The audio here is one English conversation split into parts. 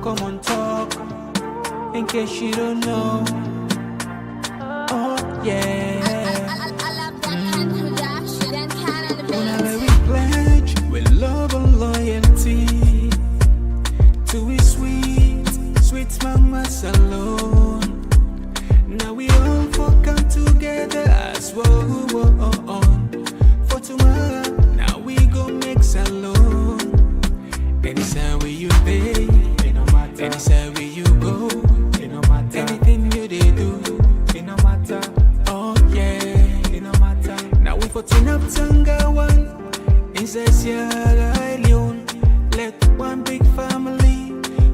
Komon-Tok, in case you don't know. Oh yeah. Whenever we pledge with love and loyalty to we sweet mamas alone. Now we all come together as one. For tomorrow, now we go make alone. Anytime where you pay, anytime where you go, anything you they do, oh yeah, now we for turn up Tanga one, inside Sierra Leone, let one big family,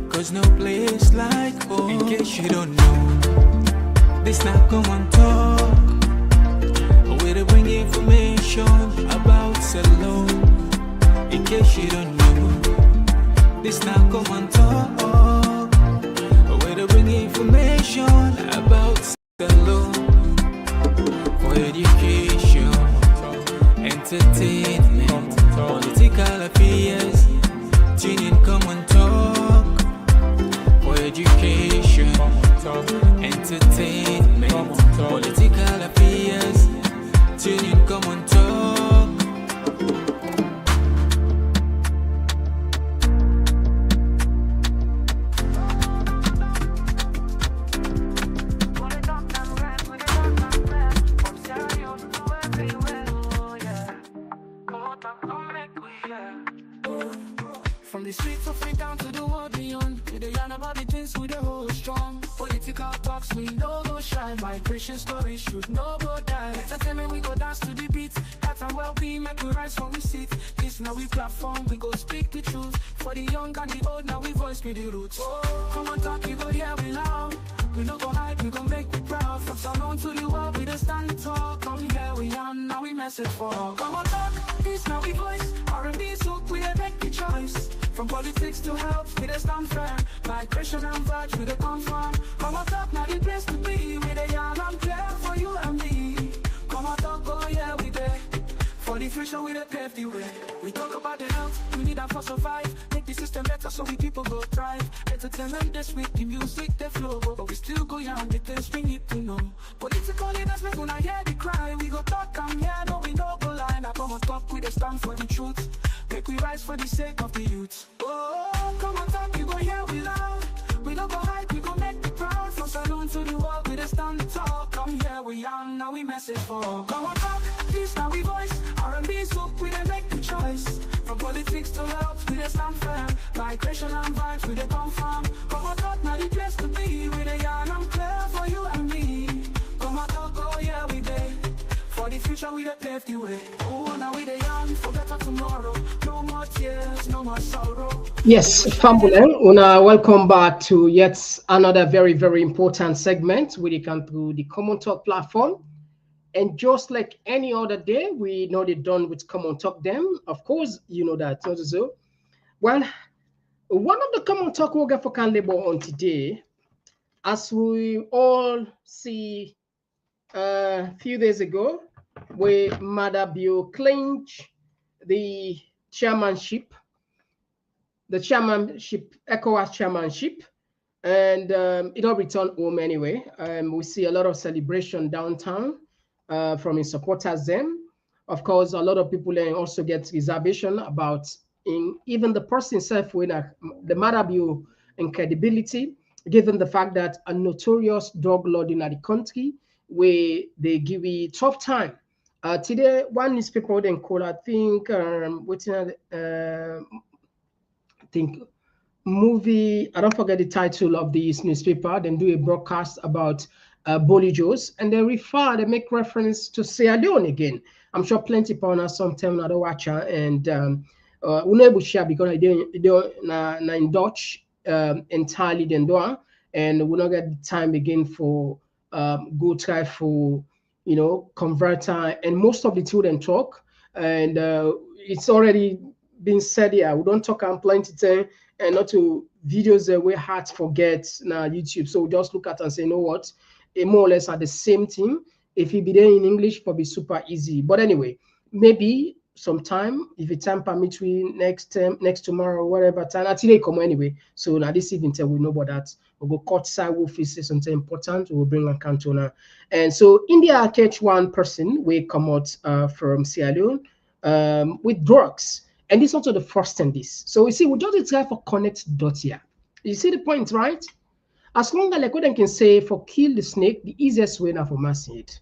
cause no place like home. In case you don't know, this not Komon-Tok, where they bring information about Salone. In case you don't know, this now Komon-Tok, where they bring information about Salone. For education, entertainment, political affairs, tune in Komon-Tok. For education, entertainment, political affairs, tune in Komon-Tok. From the streets of free down to the world beyond, we the yarn about the things we the hold strong. Political talks, we no go shy. Migration stories should no go die. Entertainment, we go dance to the beat. Health and well-being, make we rise from we sit. This now we platform, we go speak the truth. For the young and the old, now we voice with the roots. Komon-Tok, you go hear we loud. We no go hide, we go make we proud. From Salone to the world, we the stand tall. Come here, we on, now we message for Komon-Tok, this now we voice. R&B, so we make the choice. From politics to health, we the stand firm. Migration and vibes, we the confirm. Komon-Tok, now the place to be. We the young and clear for you and me. Komon-Tok, oh yeah, we there. For the future, we the pave the way. We talk about the health, we need that for survive. Make the system better so we people go thrive. Entertainment this week, the music, the flow. But we still go young, the things we need to know. Political leaders make when I hear the cry. We go talk, I'm here, no we no go lie. Now Komon-Tok, we the stand for the truth. Make we rise for the sake of the youth. Oh, Komon-Tok, you go hear we loud. We don't go hide, we go make me proud. From Salone to the world, we the stand tall. Come here, we young, now we message for Komon-Tok, this now we voice. R&B, so we the make the choice. From politics to health, we the stand firm. Migration and vibes, we the confirm. Komon-Tok, now the place to be. We the young and clear for you and me. Komon-Tok, oh yeah, we there. For the future, we the pave the way. Oh, now we the young, for better tomorrow. No more tears, no more sorrow. Yes, Fambulen, welcome back to yet another very, very important segment where you can through the Komon-Tok platform. And just like any other day, we know they're done with Komon-Tok them. Of course, you know that. So, well, one of the Komon-Tok we'll get for can labor on today, as we all see a few days ago, where Maada Bio claimed the chairmanship, ECOWAS chairmanship, and it all returned home anyway. We see a lot of celebration downtown from his supporters then. Of course, a lot of people then also get reservation about even the person himself with the Maada Bio incredibility, given the fact that a notorious drug lord in the country where they give a tough time. Today, one newspaper then called, I think, movie, I don't forget the title of this newspaper, then do a broadcast about Bolle Jos, and they make reference to Sierra Leone again. I'm sure plenty of us sometimes not watch and we know share because I don't in Dutch entirely then do, and we not get the time again for go try for converter, and most of the children talk, and it's already been said here. We don't talk on plenty time and not to videos that we hard to forget now YouTube. So just look at and say, you know what, it more or less are the same thing. If it be there in English, probably super easy. But anyway, maybe some time, if it time permits, we next tomorrow, whatever time. Until they come anyway. So now this evening, we know about that. We'll go court side. We'll face something important. We'll bring a counter. And so India catch one person. We come out from Sierra Leone with drugs. And this is also the first in this. So we see we just try for connect dot here. You see the point, right? As long as like what I can say for kill the snake, the easiest way now for massing it.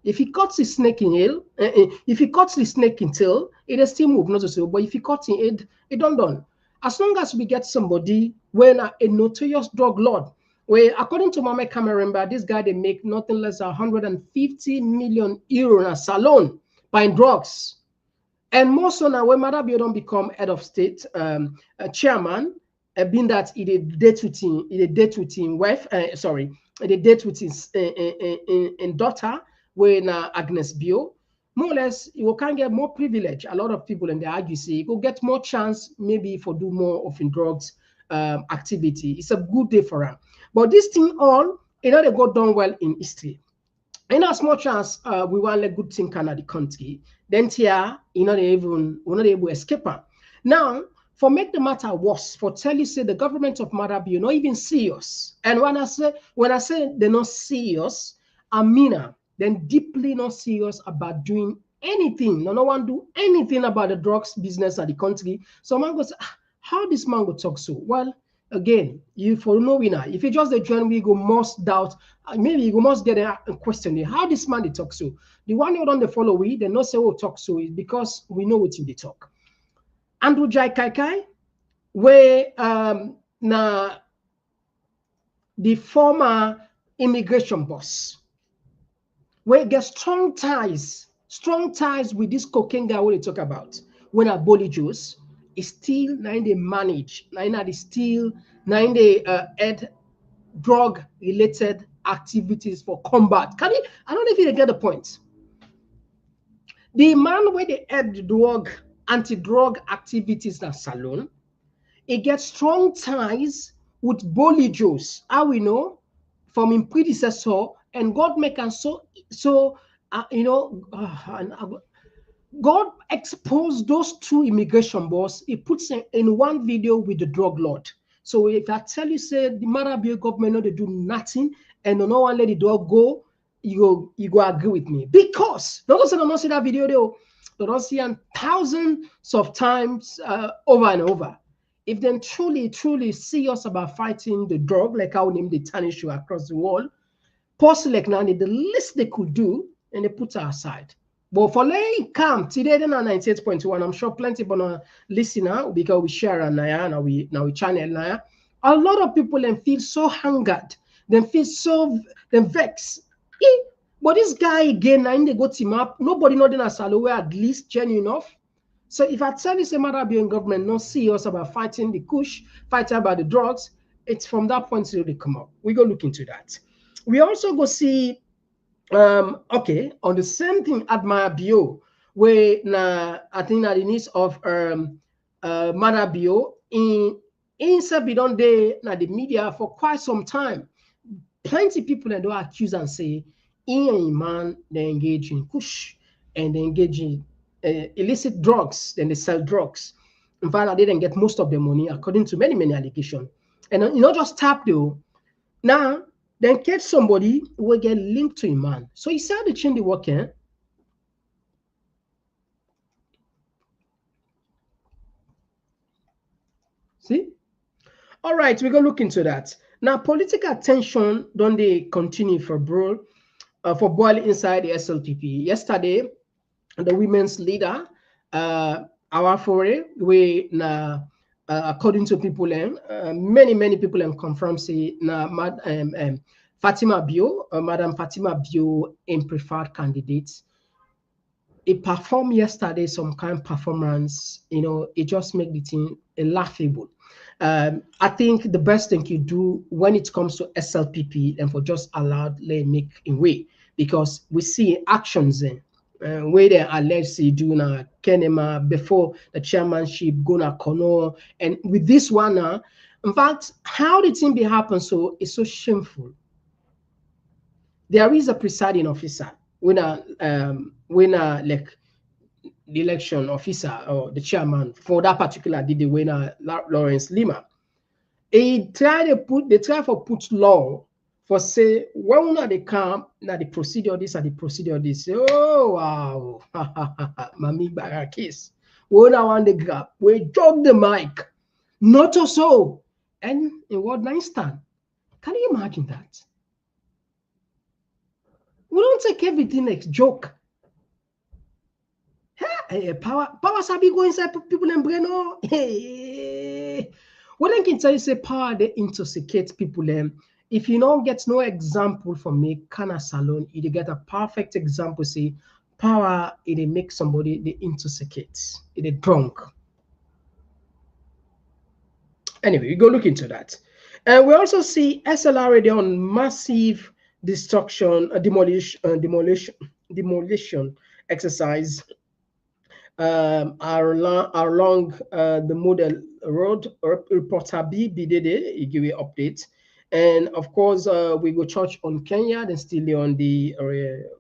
If he cuts the snake in tail, if he cuts the snake in tail, it is still move, not to say, but if he cuts in head, it done. As long as we get somebody when a notorious drug lord, where according to Mama Cameron, this guy they make nothing less than 150 million euro in a salon buying drugs. And more so now when Maada Bio don't become head of state, chairman, being that he did date with him wife, he did date with his daughter, when Agnes Bio, more or less, you can get more privilege. A lot of people in the argue say you go get more chance maybe for do more of in drugs activity. It's a good day for her. But this thing all, they go down well in history. And as much as we want a good thing kind of the country, then here, we're not able to escape her. Now, for make the matter worse, for tell you say the government of Maada Bio not even serious. And when I say they're not serious, I mean then deeply not serious about doing anything. No one do anything about the drugs business at the country. So man goes, how this man go talk so? Well, again, you for no winner. If you just the join, we go must doubt. Maybe you go must get a question. How this man they talk so? The one who don't the follow we, they not say oh talk so is because we know what you they talk. Andrew Jai Kai, where na the former immigration boss. We get strong ties with this cocaine guy we talk about. When a Bolle Jos is still nine they manage, nine they still nine they add drug related activities for combat. I don't know if you get the point. The man where they add drug anti-drug activities in a salon, it gets strong ties with Bolle Jos. How we know from his predecessor. And God make us God exposed those two immigration boss. He puts in one video with the drug lord. So if I tell you, say the Maada Bio government, no, they do nothing, and no one let the dog go, you go agree with me. Because don't say don't see that video, they don't see thousands of times over and over. If they truly serious about fighting the drug, like how name they tarnish you across the world. Post like now, the least they could do, and they put her aside. But for laying camp today, then on 98.1, I'm sure plenty of people listener because we share and now we channel now. A lot of people then feel so hungered, then feel so vexed. But this guy again, now they go team up. Nobody know then salo at least genuine enough. So if I tell you, say Maada Bio government not serious about fighting the kush, fighting about the drugs, it's from that point till they come up. We go look into that. We also go see, okay, on the same thing at Maada Bio, where I think at the needs of Maada Bio inside bidon day na the media for quite some time. Plenty of people that do accuse and say, in man they engage in kush and they engage in illicit drugs, then they sell drugs. In fact, they didn't get most of the money according to many allegations. And just tap though. Now. Then catch somebody who will get linked to a man. So he said the change the work. See? All right, we're gonna look into that. Now, political tension don't they continue for boil inside the SLPP. Yesterday, the women's leader, our foray, we according to people, many people confirm say Fatima Bio, Madam Fatima Bio, in preferred candidates. It performed yesterday some kind of performance, it just make the thing laughable. I think the best thing you do when it comes to SLPP and for just allowed let make in way because we see actions in. Where they allegedly do na Kenema before the chairmanship gonna Kono, and with this one in fact, how the thing be happen so it's so shameful. There is a presiding officer when like the election officer or the chairman for that particular did the winner Lawrence Lima. They try for put law for say when they come now the procedure this and the procedure this. Oh wow, Mami Barakis. When I want the grab, we drop the mic. Not so. And in what nice stand? Can you imagine that? We don't take everything like joke. Power sabi go inside people and brain. Oh, hey. What I can tell you say power they intoxicate people. If you don't get no example from me, Kana Salon, you get a perfect example. Say power it make somebody they intoxicate, it drunk. Anyway, you go look into that. And we also see SLR already on massive destruction, demolition exercise along the model road. Reporter BDD, he give you update. And of course, we go church on Kenya, then still on the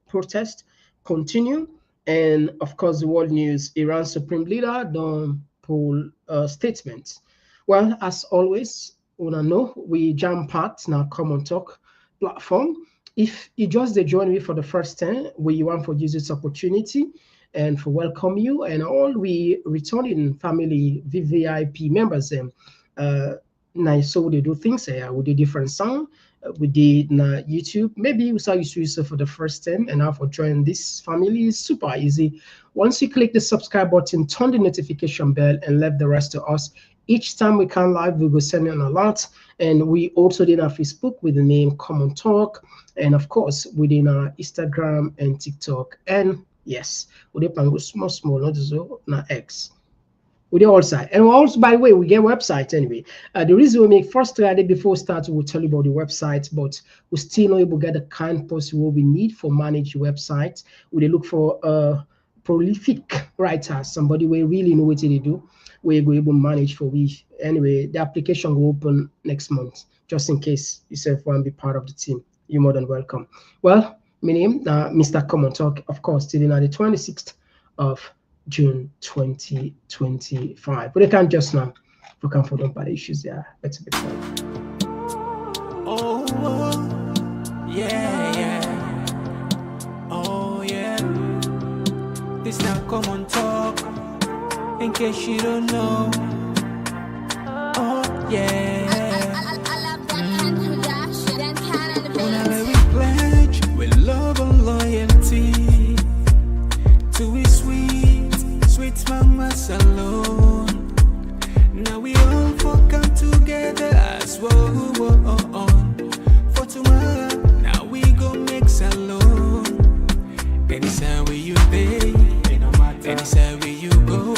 protest continue. And of course, the world news, Iran Supreme Leader don't pull statements. Well, as always, we jam-packed now Komon-Tok platform. If you just join me for the first time, we want for use this opportunity and for welcome you and all we returning family VVIP members. Nice, so they do things with a different sound. We did YouTube. Maybe you saw you for the first time and now for joining this family is super easy. Once you click the subscribe button, turn the notification bell and let the rest of us. Each time we come live, we will send in a lot. And we also did our Facebook with the name Komon-Tok. And of course, within our Instagram and TikTok. And yes, we did small, not so, not X. We did all side. And also, by the way, we get website anyway. The reason we make first Friday before start, we'll tell you about the website, but we still not able to get the kind person what we need for manage the website. We look for a prolific writer, somebody we really know what they do. We're able to manage for we. Anyway, the application will open next month, just in case you want to be part of the team. You're more than welcome. Well, my name Mr. Komon-Tok, of course, till on the 26th of June 2025. But they can't just now look out for them bad issues there. Let's be fun. Oh, yeah. Oh, yeah. This now Komon-Tok. In case you don't know, oh yeah. Whenever we pledge with love and loyalty to we sweet mamas alone. Now we all come together as one. For tomorrow, now we go make alone. Anytime where you day, anytime where you go.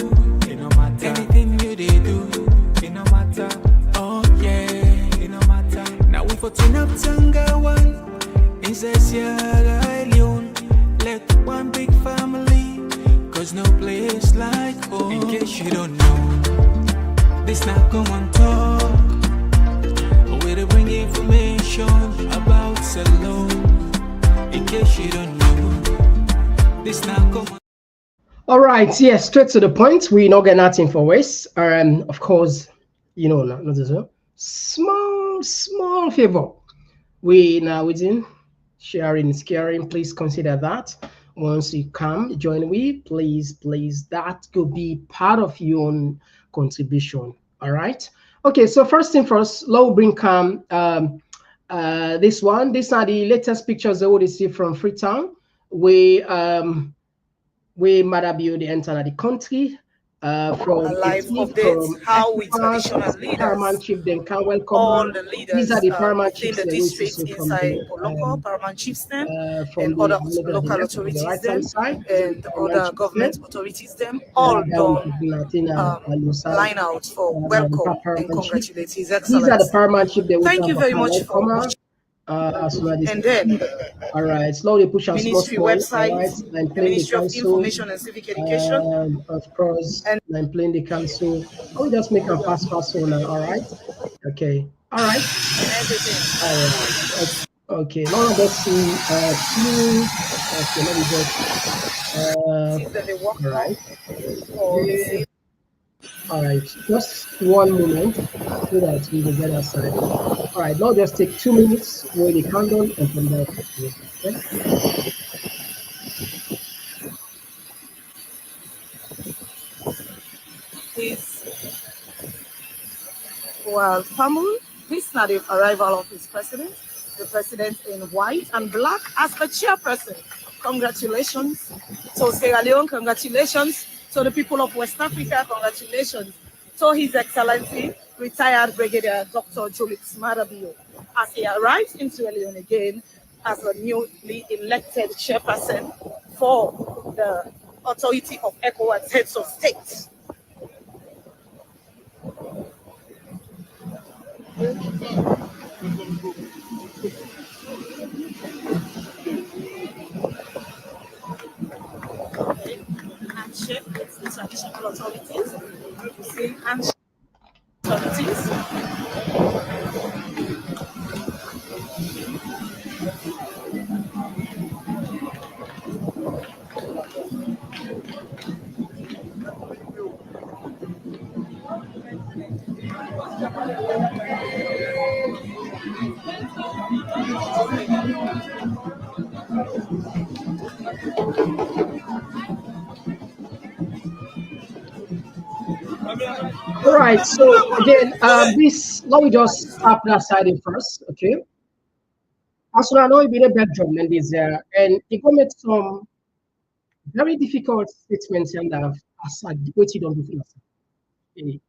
Anything you they do, it no matter. Oh yeah, it no matter. Now we for turn up Tanga one inside Sierra Leone. Let one big family, cause no place like home. In case you don't know, this not Komon-Tok. We to bring information about Salon. In case you don't know, this not Komon-Tok. All right, yes, straight to the point. We not get nothing for waste. Of course, you know, not so small favor. We now within sharing is caring. Please consider that. Once you come join we, please, that could be part of your own contribution. All right. Okay. So first thing first, low bring come. This one. These are the latest pictures that we see from Freetown. We Maada Bio they enter the country from a live update how we traditional leaders chairmanship then can welcome all the leaders these are the in the district inside local paramount chiefs them and other local authorities them and other government authorities them all done line out for welcome and congratulate His Excellency. These are the paramountship that thank you very much for watching. And then all right, slowly push our Ministry website, right, the Ministry of Information and Civic Education, of course, and I'm playing the council. We just make a fast one now. All right, okay, all right, and everything. All right. Okay, now let's see Okay, let me just all right. All right, just 1 moment so that we will get outside. All right, now just take 2 minutes, wait the countdown, and from there continue. Okay. Well, family, this is not the arrival of his president. The president in white and black as the chairperson. Congratulations to Sierra Leone, congratulations to the people of West Africa, congratulations to His Excellency, retired Brigadier Dr. Julius Maada Bio, as he arrives in Sierra Leone again as a newly elected chairperson for the authority of ECOWAS heads of state. Handshake with the traditional authorities, handshake authorities. All right, so again, this, let me just tap that side in first, okay? As I know, it be a bedroom and this, and it will make some very difficult statements and as what you don't do for yourself. Okay.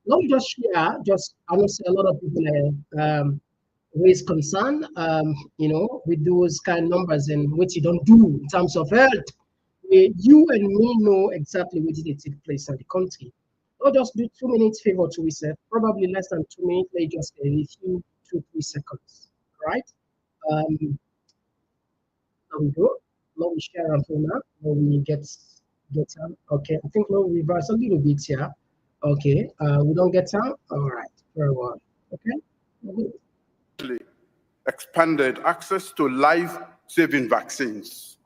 Let me just share, I know say a lot of people raise concern, you know, with those kind of numbers and what you don't do in terms of health. You and me know exactly what did take place in the country. I'll just do 2 minutes favor to reset, probably less than 2 minutes, they just a few 2-3 seconds, right? There we go. Now we share our phone now. Now we get on. Okay, I think we'll reverse a little bit here. Okay, we don't get on. All right, very well. Okay. Expanded access to life-saving vaccines.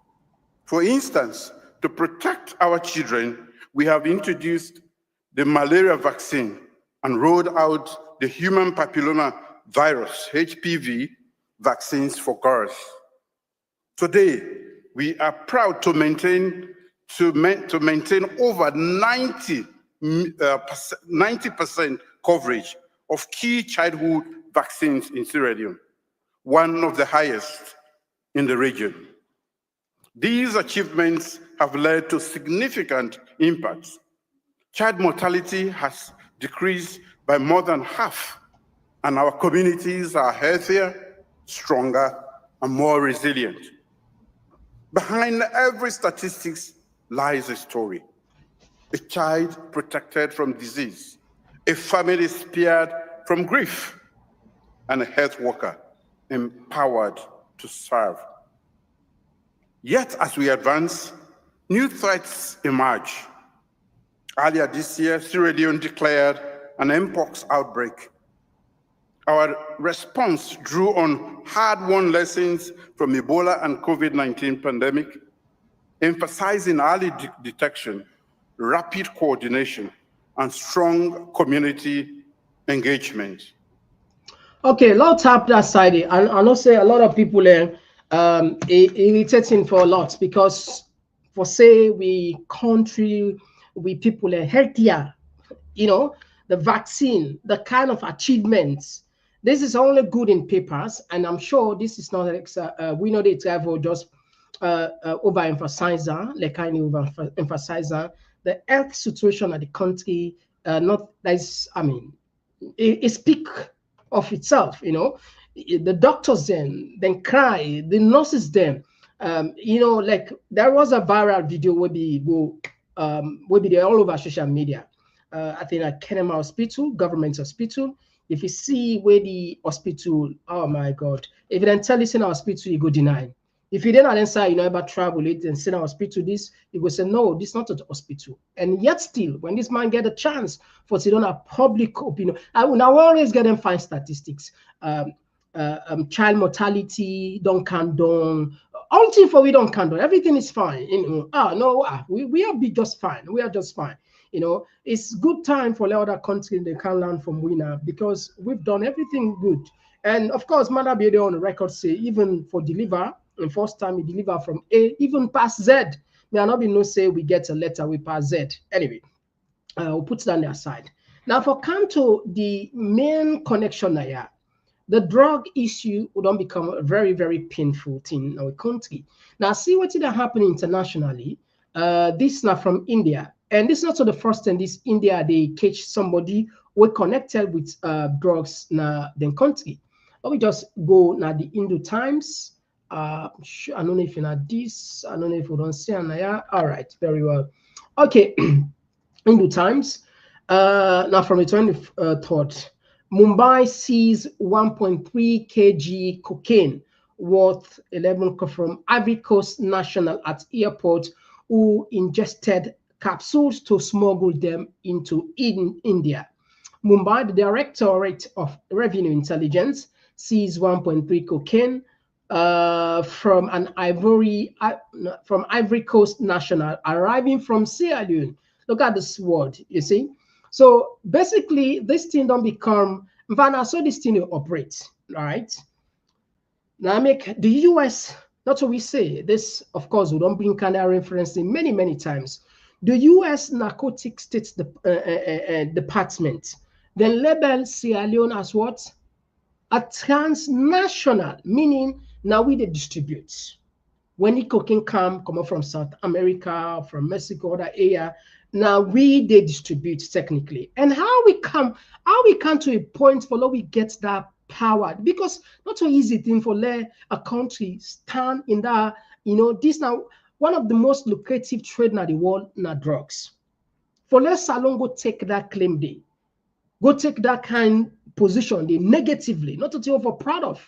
For instance, to protect our children, we have introduced the malaria vaccine and rolled out the human papilloma virus, HPV, vaccines for girls. Today, we are proud to maintain over 90% coverage of key childhood vaccines in Sierra Leone, one of the highest in the region. These achievements have led to significant impacts. Child mortality has decreased by more than half, and our communities are healthier, stronger, and more resilient. Behind every statistics lies a story. A child protected from disease, a family spared from grief, and a health worker empowered to serve. Yet, as we advance, new threats emerge. Earlier this year, Sierra Leone declared an mpox outbreak. Our response drew on hard-won lessons from Ebola and COVID-19 pandemic, emphasizing early detection, rapid coordination, and strong community engagement. Okay, let's tap that side. I know say a lot of people irritating for a lot because for say we country, we people are healthier, you know, the vaccine, the kind of achievements. This is only good in papers, and I'm sure this is not we know the travel just overemphasize like kind of overemphasize the health situation of the country. Not that's I mean, it speak of itself, you know. The doctors then cry, the nurses then, you know, like there was a viral video where will be there all over social media. I think at Kenema Hospital, government hospital. If you see where the hospital, oh my God, if you then tell this in a hospital, you go deny. If you then answer, you know, about travel it and send a hospital this, you go say, no, this is not a hospital. And yet still, when this man get a chance for sit on a public opinion, I will now always get them fine statistics. Child mortality, don't count down, Until for we don't condone, everything is fine. We are be just fine. We are just fine. It's good time for the other countries they can learn from we now because we've done everything good. And of course, Maada Bio on the record say even for deliver, the first time we deliver from A, even past Z. May not be no say we get a letter we pass Z. Anyway, we'll put that on the aside. Now for come to the main connection here. The drug issue would not become a very, very painful thing in our country. Now, see what is happening internationally. This is not from India. And this is not the first time this India, they catch somebody who connected with drugs in the country. Let me just go now the Hindu Times. I don't know if you know this. I don't know if you don't see it. All right, very well. Okay, Hindu Times. Now from the 23rd. Mumbai sees 1.3 kg cocaine worth 11 from Ivory Coast national at airport who ingested capsules to smuggle them into India. Mumbai, the Directorate of Revenue Intelligence, sees 1.3 cocaine from an Ivory Coast national arriving from Sierra Leone. Look at this word, you see. So basically, this thing don't become, so this thing operates, right? Now make the US, that's what we say. This, of course, we don't bring kind of reference in many, many times. The US Narcotics States Department then label Sierra Leone as what? A transnational, meaning now we distribute. When the cocaine come up from South America, from Mexico, other area, now they distribute technically. And how we come to a point for we get that power, because not so easy thing for a country stand in that, this now one of the most lucrative trade in the world na drugs. For let Salon go take that claim day, go take that kind position they negatively, not to over proud of.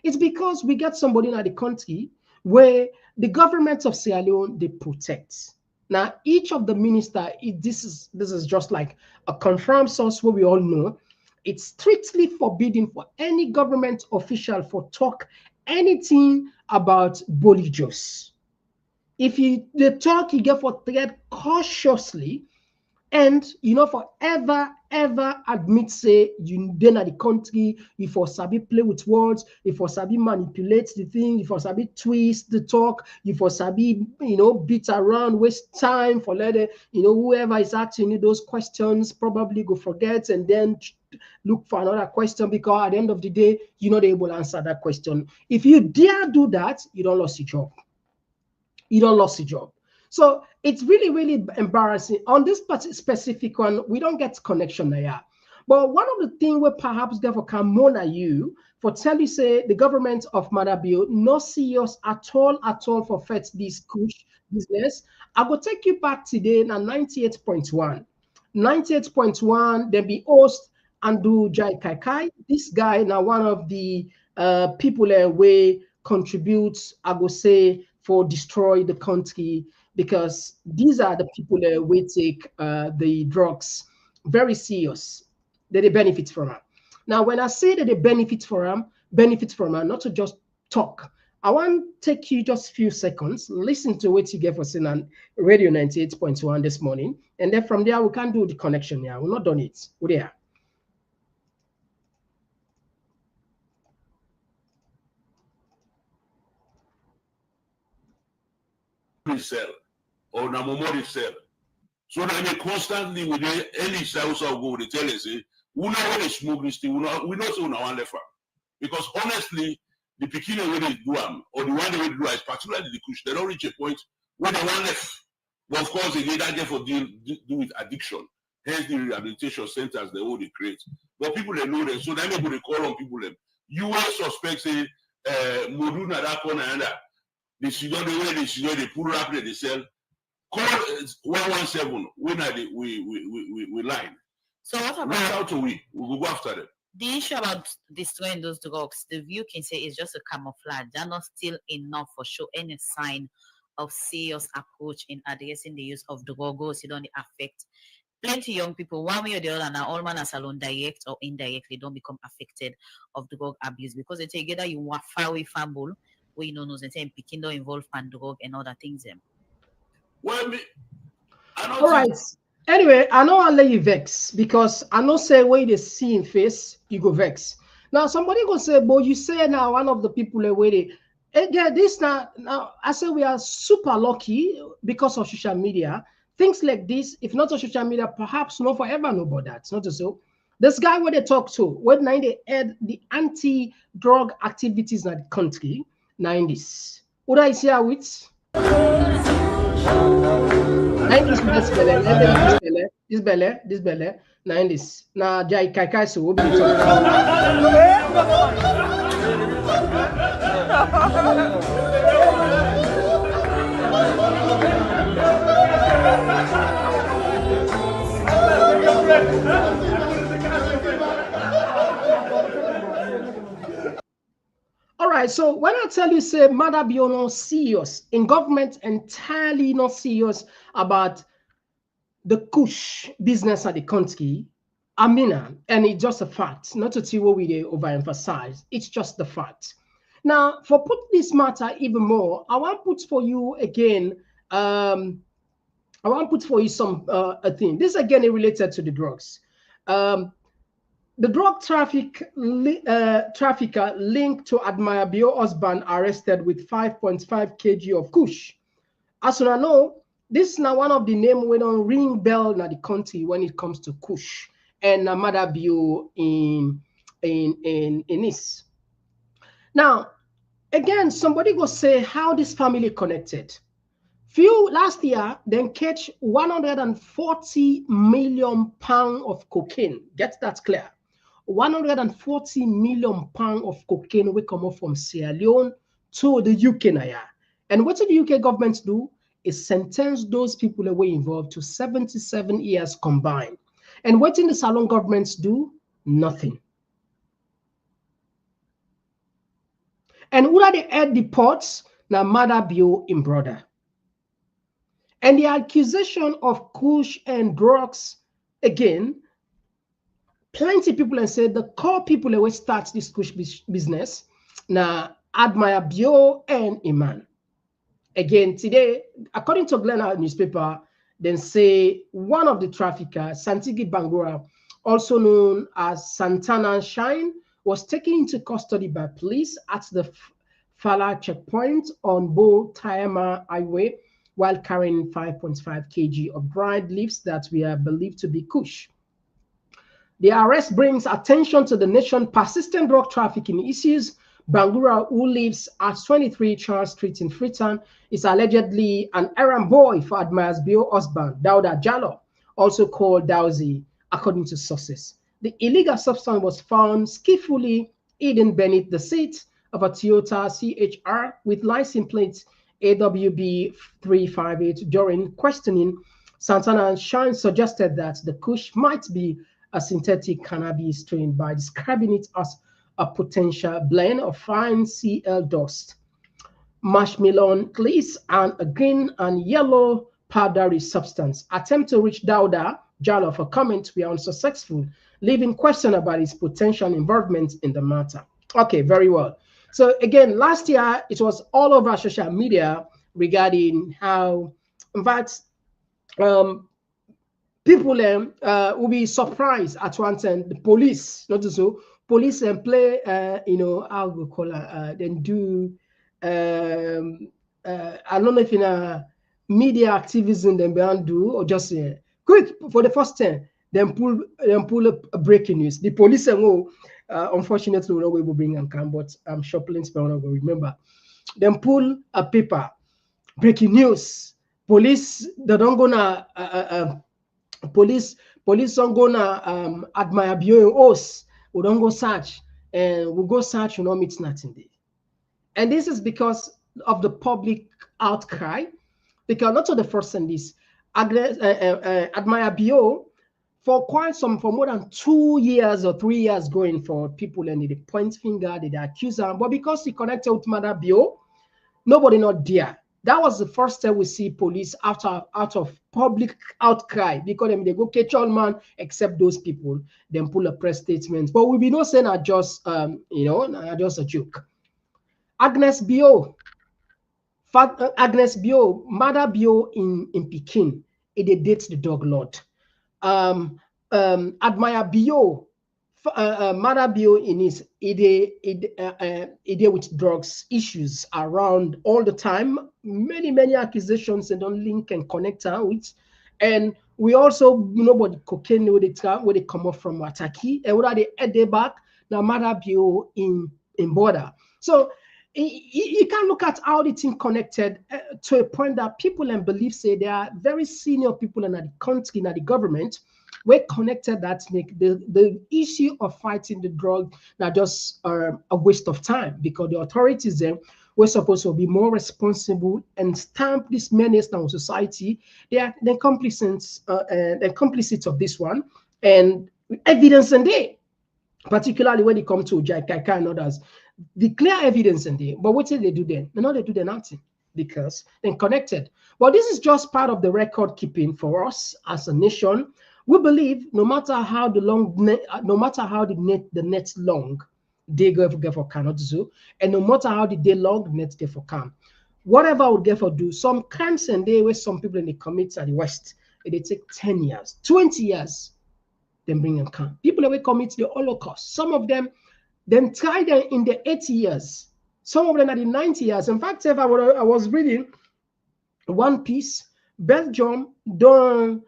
It's because we get somebody in the country where the government of Sierra Leone they protect. Now, each of the minister, this is just like a confirmed source where we all know it's strictly forbidden for any government official for talk anything about Bolle Jos. If the talk you get for tread cautiously, and forever admit say you then at the country, if for sabi play with words, if for sabi manipulate the thing, if for sabi twist the talk, if for sabi beat around, waste time for let whoever is asking you those questions probably go forget and then look for another question, because at the end of the day you're not able to answer that question. If you dare do that, you don't lose your job. You don't lose your job. So it's really, really embarrassing. On this specific one, we don't get connection there. But one of the things we perhaps therefore can moan at you for tell you say the government of Maada Bio not serious at all for fetch this kush business. I will take you back today now 98.1. 98.1, then be host Andu Jai Kai. This guy now one of the people way contributes, I go say, for destroy the country, because these are the people that we take the drugs very serious, that they benefit from them. Now, when I say that they benefit from them, not to just talk. I want to take you just a few seconds, listen to what you get for saying on Radio 98.1 this morning, and then from there we can do the connection here. We're not done it. We're there. Cell or Namomori cell. So that they constantly with any cells of go, they tell us, we know when they smoke this thing, we know so now one left. Because honestly, the beginning when they do them, or the one they will do is particularly the kush, they don't reach a point where they want left. But of course, they get that for do with addiction. Hence the rehabilitation centers they all they create. But people they know them, so then people they call on people them. You will suspect say Moduna that corner and that. They should not they pull up they sell. Call 117 when we line. So what about reach out to we will go after them. The issue about destroying those drugs, the view can say is just a camouflage. They're not still enough for show any sign of serious approach in addressing the use of drugs. It don't affect plenty young people one way or the other. Now all man as alone, direct or indirectly, don't become affected of drug abuse, because they together you want far away fumble we know and say picking don't involve and drug and other things them. Well, all right. Anyway, I know I'll let you vex because I know say where they see in face, you go vex. Now somebody go say, but you say now one of the people where they again this now I say we are super lucky because of social media. Things like this, if not on social media, perhaps not forever know about that. Not so. This guy where they talk to, when they had the anti-drug activities in the country, 90s. What I see how it's 90s this belly, 90s. Now Jai Kai so will be all right, so when I tell you, say, Maada Bio not serious, in government entirely not serious about the kush business of the country, I mean, and it's just a fact, not to see what we overemphasize, it's just the fact. Now, for put this matter even more, I want to put for you again, I want to put for you some a thing. This again is related to the drugs. The drug trafficker linked to Admire Bio husband arrested with 5.5 kg of kush. As you know, this is now one of the names we don't ring bell in the country when it comes to kush and Maada Bio in this. Now, again, somebody go say how this family connected. Few last year, then catch 140 million pounds of cocaine. Get that clear. 140 million pounds of cocaine will come up from Sierra Leone to the UK now. And what did the UK government do? Is sentence those people that were involved to 77 years combined. And what did the Salon governments do? Nothing. And who are the head deports? Now Maada Bio in brother. And the accusation of kush and drugs, again, plenty of people and said the core people that will start this kush business now Admire Bio and Iman. Again, today, according to Glenn newspaper, then say one of the traffickers, Santigi Bangura, also known as Santana Shine, was taken into custody by police at the Fala checkpoint on Bo Tayama Highway while carrying 5.5 kg of dried leaves that were believed to be kush. The arrest brings attention to the nation's persistent drug trafficking issues. Bangura, who lives at 23 Charles Street in Freetown, is allegedly an errand boy for Admire Bio husband, Dauda Jallo, also called Dowsy, according to sources. The illegal substance was found skillfully hidden beneath the seat of a Toyota CHR with license plate AWB 358. During questioning, Santana Shine suggested that the kush might be a synthetic cannabis strain by describing it as a potential blend of fine CL dust, marshmallow glaze, and a green and yellow powdery substance. Attempt to reach Dauda Jallo for comment were unsuccessful, leaving question about his potential involvement in the matter. Okay, very well. So again, last year, it was all over social media regarding how, in fact, people will be surprised at one time. The police, not so, police and play, how we call it, then do, I don't know if in a media activism they do or just quick for the first time, then pull a breaking news. The police unfortunately we know we will bring and come, but I'm sure plenty people will remember. Then pull a paper, breaking news. Police they don't gonna police don't gonna Admire Bio us. We don't go search, and we go search, meet nothing there. And this is because of the public outcry, because not to the first thing this Admire Bio for more than 2 years or 3 years going for people, and they point finger, they accuse them, but because he connected with Maada Bio, nobody not there. That was the first time we see police out of public outcry, because they go catch all man except those people, then pull a press statement. But we be not saying just just a joke. Agnes Bio, Agnes Bio, Maada Bio in Peking, it dates the dog lord. Admire Bio, Maada Bio in his it with drugs issues around all the time. Many accusations and don't link and connect her with. And we also know about the cocaine where they come up from Ataki and where they head back now Maada Bio in border. So you can look at how the thing connected to a point that people and believe say they are very senior people in the country, in the government, we're connected that make the issue of fighting the drug not just a waste of time, because the authorities then were supposed to be more responsible and stamp this menace on society. They are the complicit of this one, and evidence in there, particularly when it comes to Jaikaika and others. The clear evidence in there, but what did they do then? They do nothing because they're connected. But this is just part of the record keeping for us as a nation. We believe no matter how the net long, they go for cannot do, and no matter how the day long, the net get for can. Whatever would get for do some crimes and they where some people in the commit at the West, they take 10 years, 20 years, then bring them can. People that will commit the Holocaust, some of them then tried them in the 80 years, some of them are the 90 years. In fact, if I was reading one piece, Belgium done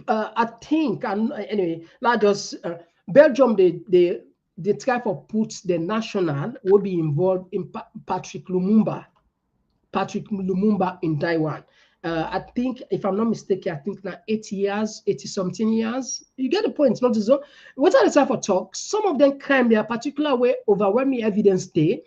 I think, and anyway, not just Belgium, they try to put the national will be involved in Patrick Lumumba in Taiwan. I think, if I'm not mistaken, I think now 80 something years. You get the point, not so. What are the type of talk? Some of them claim their particular way overwhelming evidence day.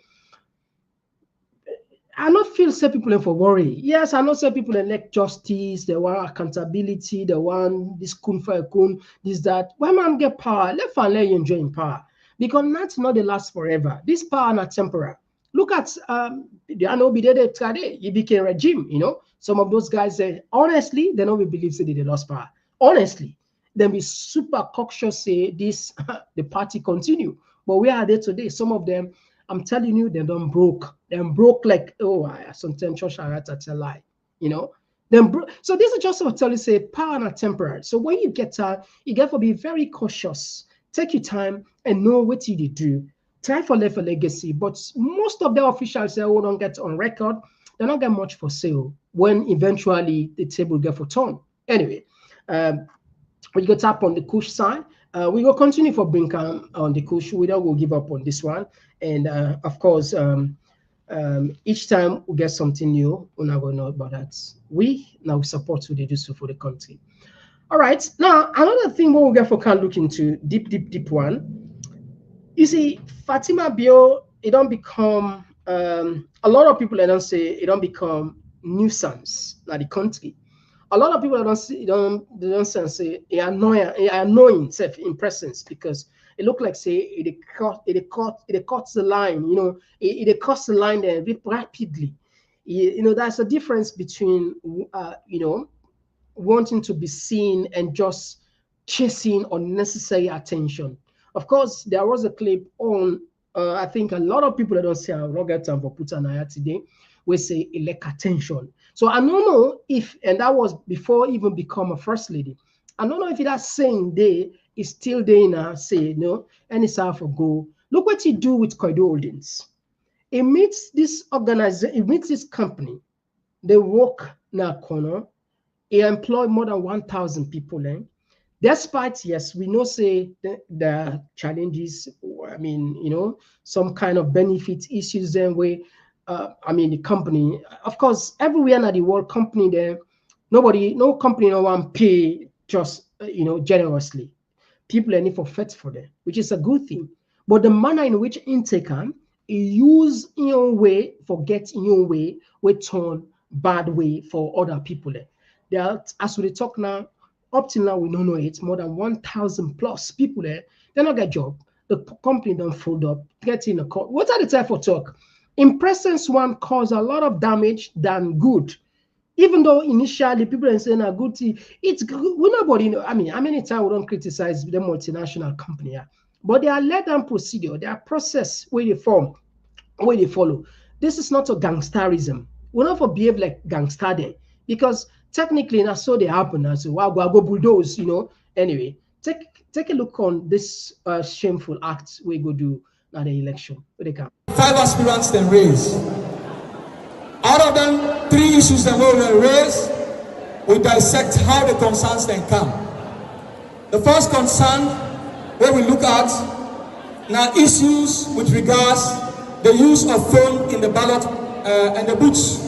I not feel say people in for worry. Yes, I not say people elect justice, they want accountability, they want this kun for a kun, this, that. When man get power, let you enjoy in power. Because that's not the last forever. This power not temporary. Look at the Anobide today, he became regime, you know. Some of those guys say, honestly, they don't believe say they lost power. Honestly, they be super cautious say this the party continue. But where are they today? Some of them, I'm telling you, they don't broke. Them broke like, oh, I sometimes church I tell lie, you know. So this is just to tell you, say power not temporary. So when you get you got to be very cautious. Take your time and know what you do. Try for left a legacy, but most of the officials say, oh, don't get on record. They don't get much for sale when eventually the table get for turn. Anyway, we go tap on the Kush side. We will continue for Brinkham on the Kush. We don't go give up on this one. And of course, each time we get something new, we never know about that. We now support what they do so for the country. All right. Now, another thing we will get for can look into deep one. You see, Fatima Bio, it don't become a lot of people, they don't say it don't become nuisance like the country. A lot of people don't say it annoying self in presence, because it look like say it cuts the line, you know, it cuts the line there rapidly. You know, that's a difference between you know, wanting to be seen and just chasing unnecessary attention. Of course, there was a clip on, I think a lot of people that don't say, I'll not get time for put an eye today, we say elect attention. So I don't know if, and that was before even become a first lady, I don't know if that same day is still there now, say, no, and it's half a go. Look what you do with Koido Holdings. It meets this organization, it meets this company, they work now corner, it employ more than 1,000 people. Despite, yes, we know say the challenges, I mean, you know, some kind of benefit issues then where, I mean, the company, of course, everywhere in the world, company there, no company no one pay just, you know, generously. People are need for fat for them, which is a good thing. But the manner in which intake can use in your way, forget in your way, we turn bad way for other people there. There, as we talk now, up till now, we don't know it. More than 1,000 plus people there. They don't get job. The company don't fold up. Get in a court. What are the type of talk? In presence, one cause a lot of damage than good. Even though initially people are saying a good thing, it's good. We nobody know. I mean, how many times we don't criticize the multinational company? Yeah? But there are led down procedure, there are process where they form, where they follow. This is not a gangsterism. We not for behave like gangster then, because technically that's so they happen. And so I'll go bulldoze, you know. Anyway, take a look on this shameful act we go do at the election. 5 aspirants then raise. Out of them, 3 issues that we will raise, we dissect how the concerns then come. The first concern where we look at now issues with regards the use of phone in the ballot and the booths.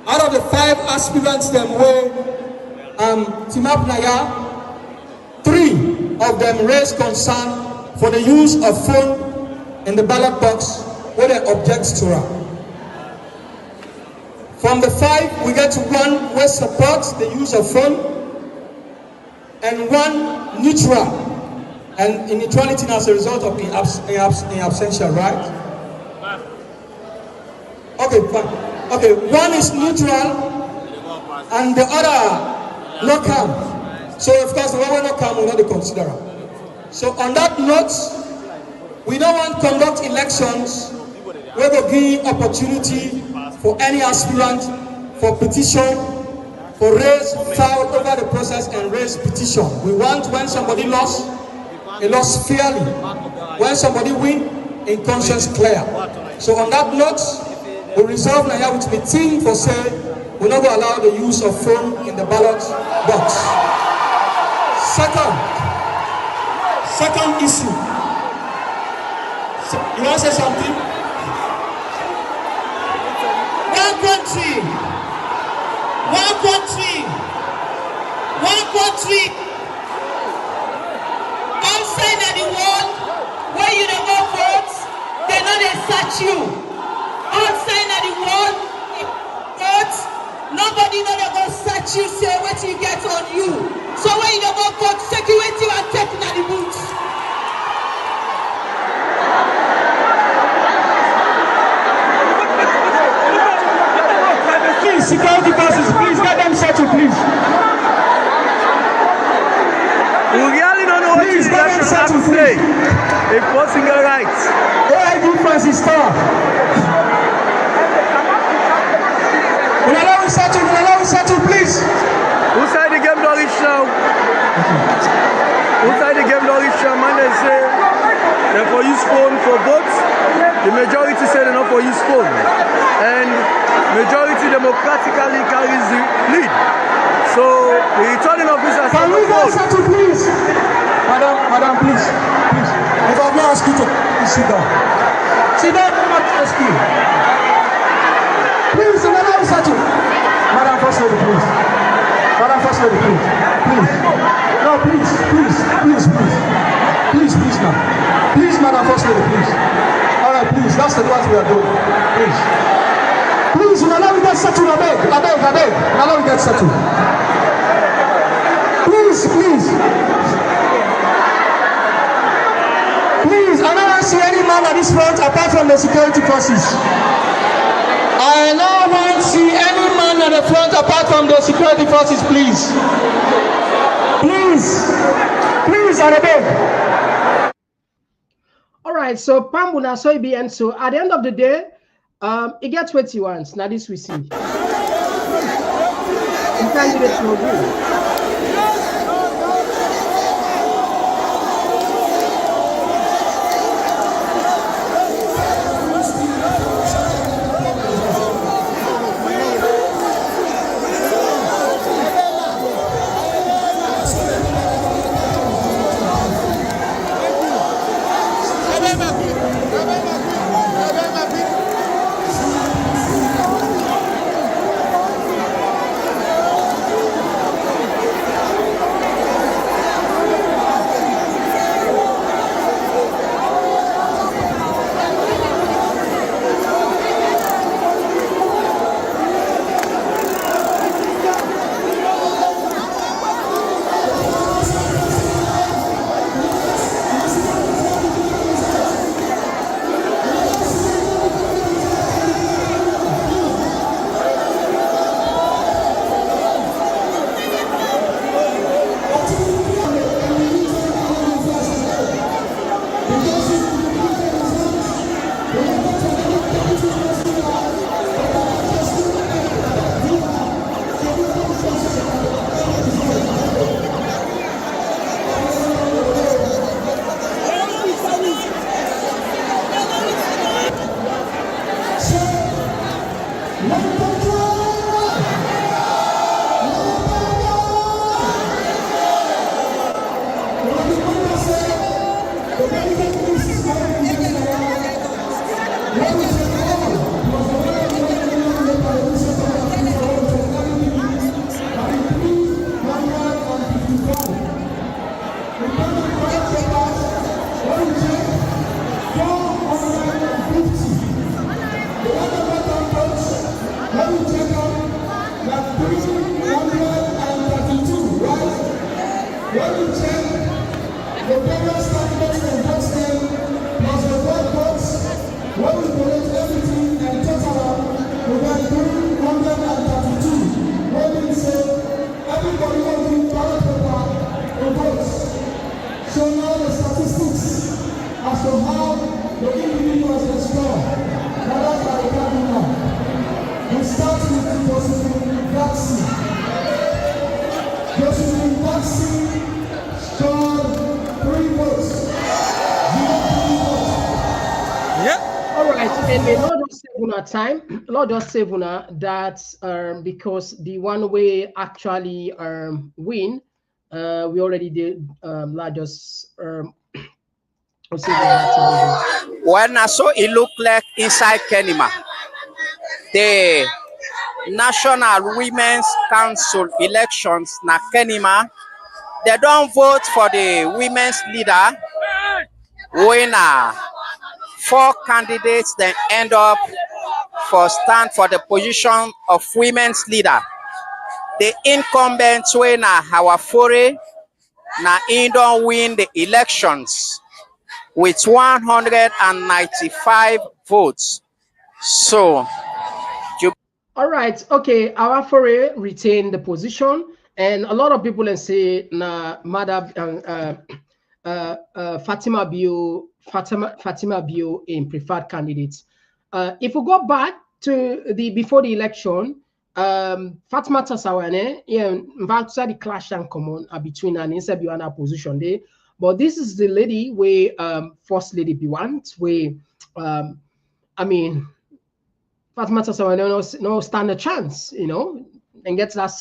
Out of the 5 aspirants them where Timap Naya, 3 of them raised concern for the use of phone in the ballot box where they object to her. From the 5, we get to 1 where supports the use of phone and 1 neutral. And in neutrality as a result of in absentia, right? Okay, fine. Okay, 1 is neutral and the other not come. So of course the one will not come will not be considered. So on that note, we don't want to conduct elections where we give opportunity for any aspirant for petition, for raise foul over the process and raise petition. We want when somebody lost, he lost fairly. When somebody win, in conscience clear. So on that note, we resolve now with the team for say we not going to allow the use of phone in the ballot box. Second issue. You want to say something? One country. Outside of the world, where you don't go vote, they know they search you. Outside of the world, vote, nobody know they go search you, say what you get on you. So when you don't go vote, security are taking at the boots. Please, security forces, please get them settled, please. We really don't know what this election has to say. If for single rights. AID Francis Star. Will allow us settle, please. Who side the game don't reach now? Man, they say they for use phone for votes. The majority say they not for use phone. And majority democratically carries the lead. So the returning officer can we go settle, please? Madam, please. If I'm not asking you to please sit down. I'm not asking you. Please, allow us settle. Madam First Lady, please. Please. No, please now. Please, Madam First Lady, please. Alright, please, that's the what we are doing. Please, allow me get settled, I beg. Allow me get settled. Please, I don't see any man at this front apart from the security forces. I don't want to see any man at the front apart from the security forces, please. Please, I beg. All right, so Pambuna Soibi, and so at the end of the day, it gets what he wants. Now this we see. You can't get to agree. Time Lord just save una that because the one way actually win we already did largest when I saw it look like inside Kenima, the National Women's Council elections na Kenima, they don't vote for the women's leader. Winner 4 candidates then end up for stand for the position of women's leader. The incumbent winner Hawafore na he don't win the elections with 195 votes. So all right, okay, Hawafore retained the position, and a lot of people then say na Fatima Bio in preferred candidates. If we go back to the before the election, Fatima Tasawane, in fact, the clash and common between an Insebiwana position there. But this is the lady where First Lady Biwant, where I mean Fatima Tasawane no stand a chance, you know, and gets that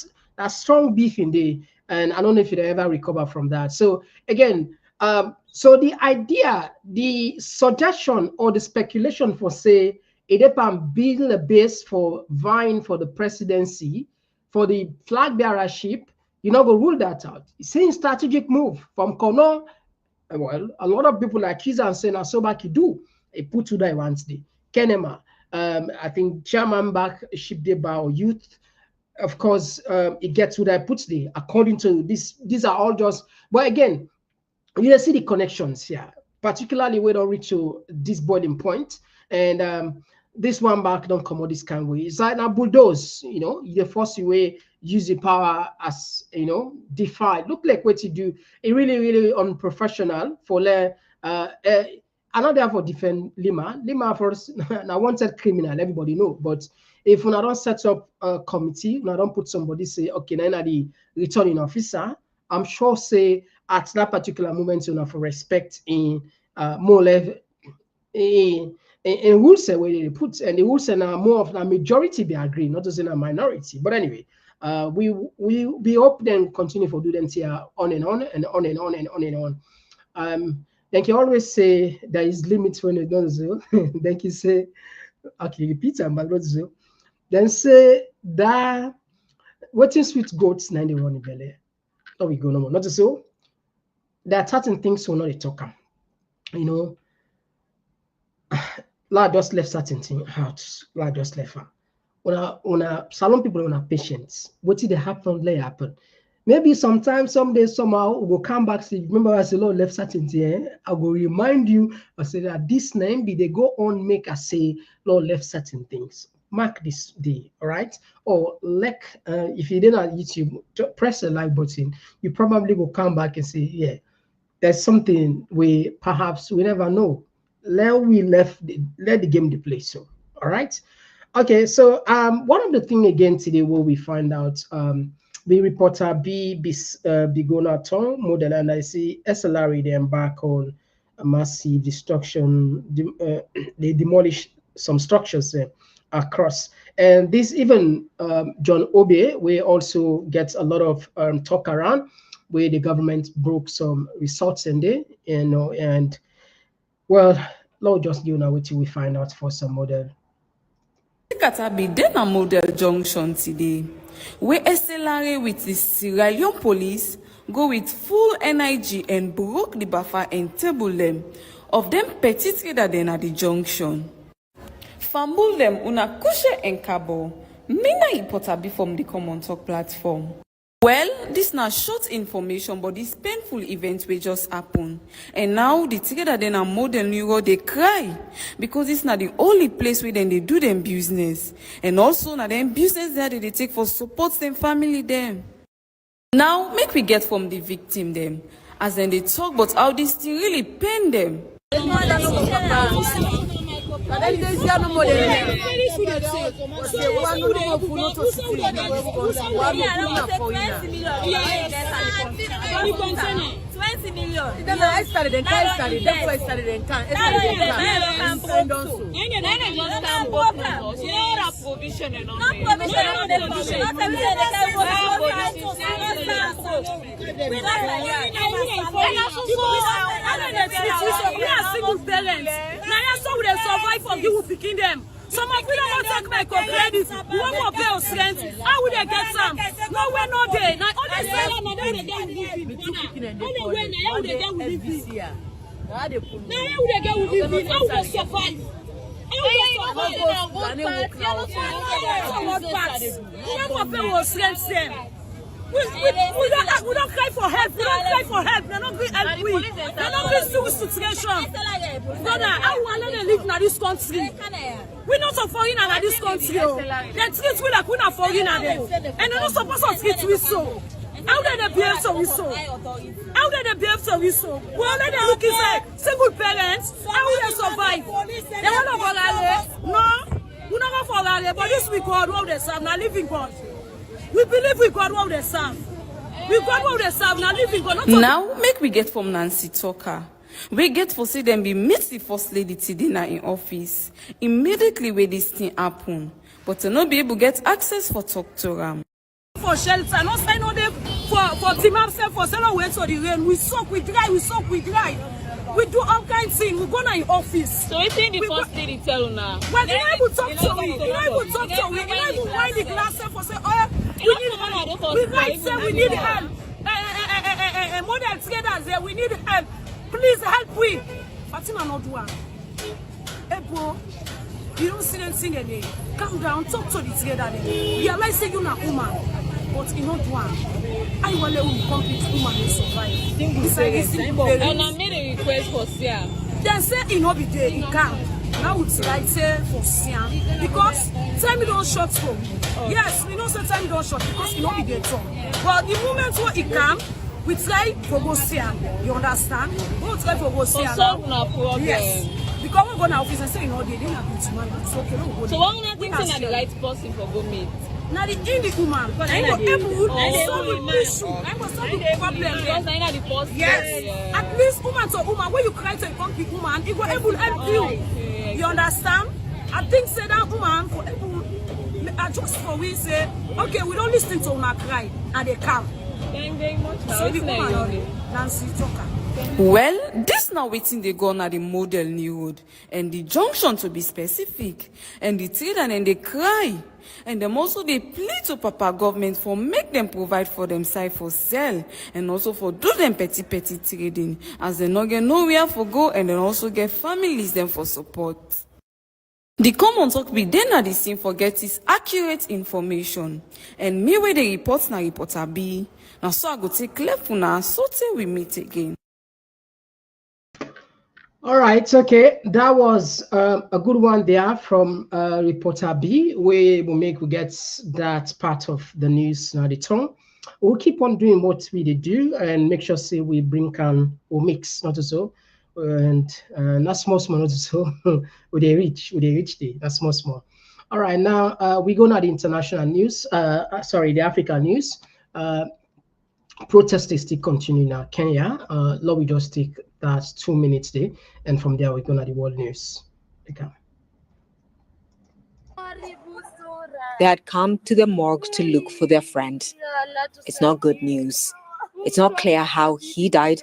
strong beef in there. And I don't know if you'd ever recover from that. So again, so the idea, the suggestion or the speculation for say Edepan build a base for vying for the presidency, for the flag bearership, you're not going to rule that out. It's a strategic move from Kono. Well, a lot of people like Kiza and Sena Sobaki do a put to die once day. Kenema, I think chairman back ship by youth. Of course, it gets to that puts there. According to this, these are all just, but again, you see the connections here, particularly when don't reach to this boiling point. And this one back don't come out this kind of way. It's like now bulldoze, you know, the first way use the power as, you know, defy. Look like what you do. It really unprofessional for another for defend Lima. Lima first now wanted criminal, everybody know. But if we don't set up a committee, we don't put somebody say, okay, now the returning officer, I'm sure say at that particular moment you have respect in more level in rules where they put, and the rules are more of a majority be agree, not just in a minority. But anyway, we hope then continue for do them here on and on and on and on and on and on. Thank you always say there is limits when you don't so. Thank you say okay, repeat and but so. Then say that what is sweet goats 91 in belly. Oh, we go no more. Not so. There are certain things we're not talking. You know, Lord just left certain things out. Lord just left her. When salon people on patience, what did happen? Let happen. Maybe sometimes, someday, somehow, we'll come back. See, remember, I said, Lord left certain things. I will remind you. I said that this name, be they go on, make us say, Lord left certain things. Mark this day, all right? Or like, if you didn't on YouTube, press the like button. You probably will come back and say, yeah, there's something we perhaps we never know. Let the game play. So, all right. Okay, so one of the things again today where we find out the reporter Bigona Tom model, and I see SLR they embark on a massive destruction. They demolish some structures across, And this even John Obe, we also get a lot of talk around where the government broke some results in there, you know, and well, Lord just do now until we find out for some model. Katabi then a model junction today, where SLRA with the Sierra Leone police go with full NIG and broke the buffer and table them of them petty trader then at the junction. Fambul them una kushe and cabo, mina ipotabi from the Komon-Tok platform. Well, this not short information, but this painful event will just happen. And now the together then a model new road they cry because it's not the only place where then they do them business. And also now them business that they take for support them family them. Now make we get from the victim them as then they talk about how this thing really pain them. I started in That's why I started in you will picking them. Some of you don't take my credit. You want more bills rent. How would they get some? No way, no day. Now all they say now they get with you. Only when now they get with you. Now they get with you. How would they survive? How would they survive? We don't cry for help. We don't cry for help. They're not going to help. They're not going to do situation. Brother, how will they live in this country? We're not a foreigner in this country. They treat we like we're not foreigner there. And they're not supposed to treat we so. How did they behave so we so? How did they behave so we so? We already looking at single parents. How will they survive? They want to fall. No, we're not going to fall. But this we God, what they serve, not living God. We believe we God what they serve. We God what they serve, not living God. Now, make we get from Nancy Tucker. We get for see them be meet the first lady today in office. Immediately where this thing happen. But to not be able to get access for talk to them. For shelter, not sign on them for team upset for several ways for the rain. We soak, we dry, we soak, we dry. We do all kinds of things. We go now in office. So it's in the first lady tell now. Well, you know able to talk to me. You know able to talk to me. You know able to wind the glass for say, oh, we need help. We right say we need help. Model traders there, we need help. Please help we. Fatima not do one. Hey bro, you don't see anything again. Calm down, talk to the trader. Realize say you're not woman, but you not one. I want to complete woman to survive. And I made a request for Sia. Then say he no be there, he can't. Now it's right say for Sia because time don't short for. Yes, we know say time don't short because he no be there too. But the moment where he come, we try to go Sia. You understand? We try to go Sia. Solve no problem. Yes. Because we go now office and say you know they didn't have it, man. It's okay. So one thing is the right person for go meet. Now the indie woman, but I will solve the issue. I will solve the problem. Because I know the first. Yes. At least woman to woman, when you cry to a concrete woman, it will able help you. You understand? I think say that woman for able just for we say, okay, we don't listen to una cry and they come. Thank you very much. So the woman Nancy Tucker. Well, this now waiting they go on the model new road and the junction to be specific and the trader and they cry and them also they plead to Papa government for make them provide for them side for sell and also for do them petty trading as they not get nowhere for go and then also get families them for support. The Komon-Tok be then at the scene for get this accurate information and me where the reports na reporter be now so I go take left now so till we meet again. All right, okay, that was a good one there from reporter B. We get that part of the news now the tongue. We'll keep on doing what we do and make sure say we bring can or mix not so and not small not so with a reach day that's small. All right, now we go now the international news. The African news. Protests still continue now. Kenya. Let me just take that 2 minutes there, and from there we go to the world news. Okay. They had come to the morgue to look for their friend. It's not good news. It's not clear how he died,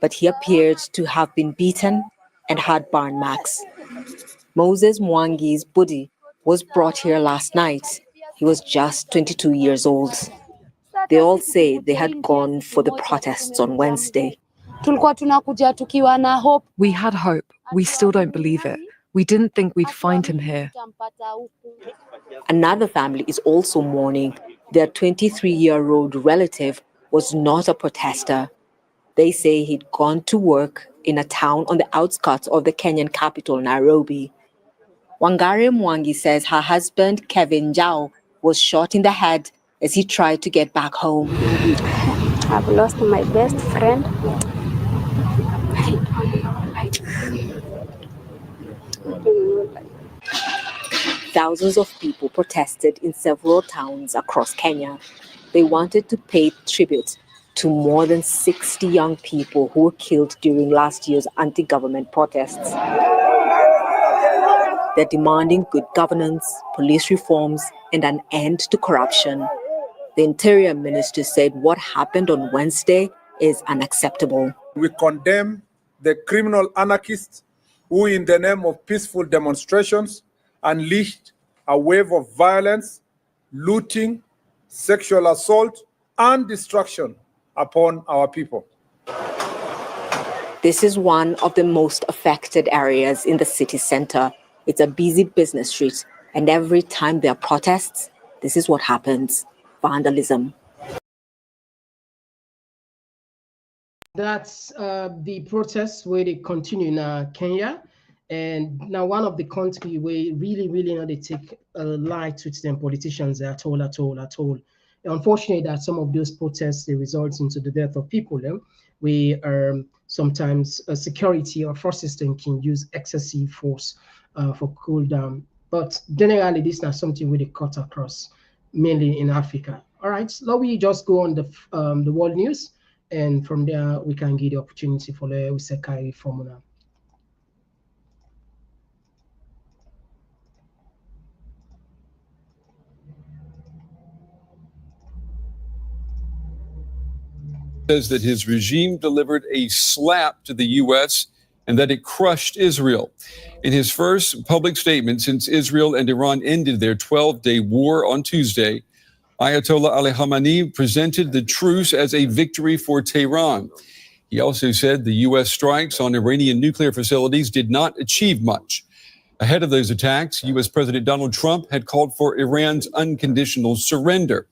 but he appeared to have been beaten and had burn marks. Moses Mwangi's body was brought here last night. He was just 22 years old. They all say they had gone for the protests on Wednesday. We had hope. We still don't believe it. We didn't think we'd find him here. Another family is also mourning. Their 23-year-old relative was not a protester. They say he'd gone to work in a town on the outskirts of the Kenyan capital, Nairobi. Wangari Mwangi says her husband, Kevin Jao, was shot in the head as he tried to get back home. I've lost my best friend. Thousands of people protested in several towns across Kenya. They wanted to pay tribute to more than 60 young people who were killed during last year's anti-government protests. They're demanding good governance, police reforms, and an end to corruption. The Interior Minister said what happened on Wednesday is unacceptable. We condemn the criminal anarchists who, in the name of peaceful demonstrations, unleashed a wave of violence, looting, sexual assault, and destruction upon our people. This is one of the most affected areas in the city center. It's a busy business street, and every time there are protests, this is what happens: vandalism. That's the protests where they continue in Kenya. And now one of the country where really they take a light with them politicians at all. Unfortunately, that some of those protests, they result into the death of people. Where sometimes security or forces can use excessive force for cool down. But generally, this is not something we cut across, mainly in Africa. All right, so now we just go on the world news, and from there we can get the opportunity for the Usekai formula. Says that his regime delivered a slap to the U.S. and that it crushed Israel. In his first public statement since Israel and Iran ended their 12-day war on Tuesday, Ayatollah Ali Khamenei presented the truce as a victory for Tehran. He also said the U.S. strikes on Iranian nuclear facilities did not achieve much. Ahead of those attacks, U.S. President Donald Trump had called for Iran's unconditional surrender.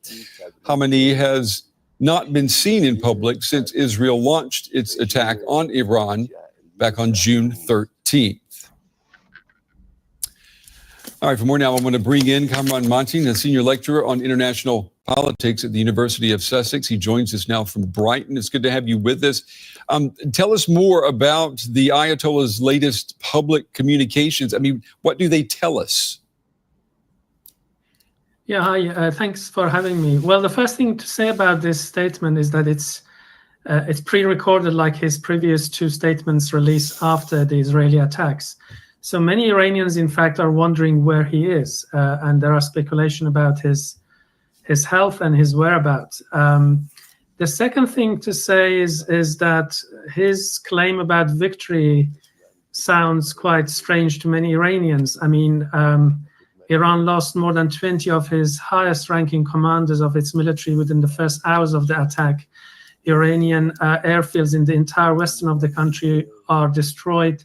Khamenei has not been seen in public since Israel launched its attack on Iran back on June 13th. All right, for more now, I'm going to bring in Kamran Mantin, a senior lecturer on international politics at the University of Sussex. He joins us now from Brighton. It's good to have you with us. Tell us more about the Ayatollah's latest public communications. I mean, what do they tell us? Yeah, hi. Thanks for having me. Well, the first thing to say about this statement is that it's pre-recorded like his previous two statements released after the Israeli attacks. So many Iranians, in fact, are wondering where he is, and there are speculation about his health and his whereabouts. The second thing to say is that his claim about victory sounds quite strange to many Iranians. I mean, Iran lost more than 20 of his highest-ranking commanders of its military within the first hours of the attack. Iranian airfields in the entire western of the country are destroyed.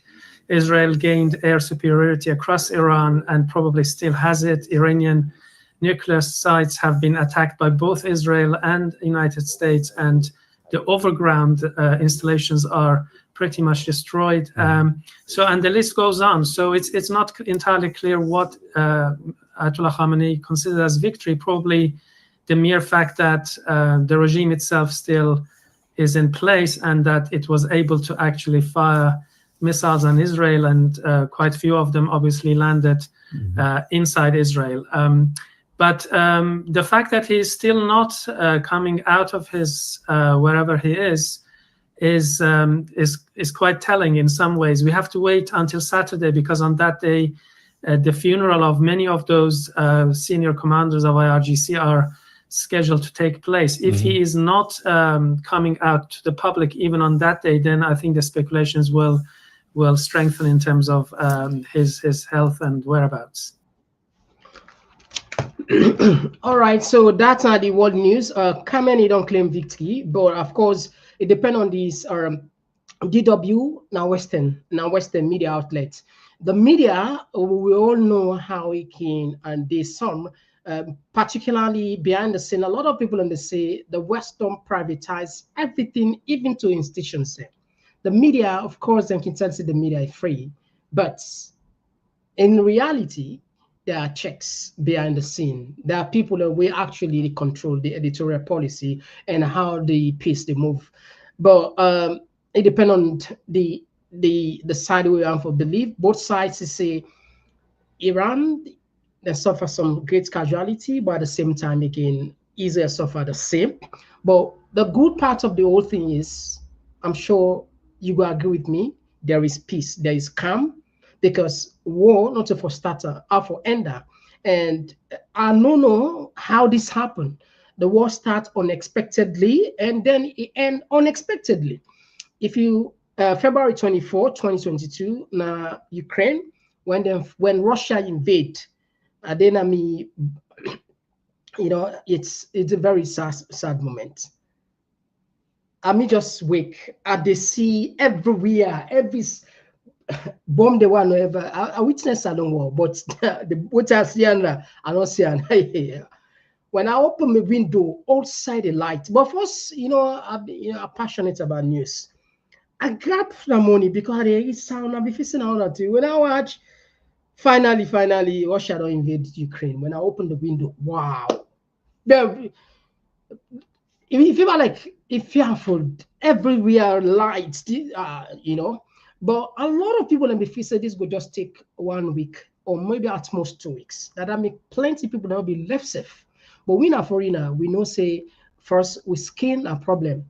Israel gained air superiority across Iran and probably still has it. Iranian nuclear sites have been attacked by both Israel and the United States, and the overground installations are pretty much destroyed. And the list goes on. So it's not entirely clear what Ayatollah Khamenei considers as victory. Probably the mere fact that the regime itself still is in place and that it was able to actually fire missiles on Israel, and quite a few of them obviously landed inside Israel. But the fact that he's still not coming out of his wherever he is quite telling in some ways. We have to wait until Saturday, because on that day The funeral of many of those senior commanders of IRGC are scheduled to take place. If he is not coming out to the public even on that day, then I think the speculations will strengthen in terms of his health and whereabouts. All right, so that's the world news. Khamenei don't claim victory, but of course it depends on these DW now Western media outlets. The media, we all know how it can, and there's some particularly behind the scene. A lot of people say the West don't privatize everything, even to institutions. The media, of course, they can tell you the media is free, but in reality, there are checks behind the scene. There are people that will actually control the editorial policy and how the piece they move. But it depends on the side we have for belief. Both sides say Iran, they suffer some great casualty, but at the same time, again, Israel suffer the same. But the good part of the whole thing is, I'm sure you will agree with me, there is peace, there is calm, because war, not for starter, are for ender. And I don't know how this happened. The war starts unexpectedly, and then it ends unexpectedly. If you, February 24, 2022, now Ukraine, when Russia invade, then I mean, you know, it's a very sad moment. I mean, just wake at the sea everywhere, every bomb the one ever. I witnessed a long war, but the what I see and I don't see. When I open my window, outside the light. But first, I'm passionate about news. I grab the money because it sound I'll be facing out too. When I watch, finally, Russia don't invade Ukraine. When I open the window, wow. If you are like, if you have everywhere lights, but a lot of people in the field say this will just take 1 week or maybe at most 2 weeks. That make plenty of people that will be left safe. But we not foreigner, we know say first we skin a problem.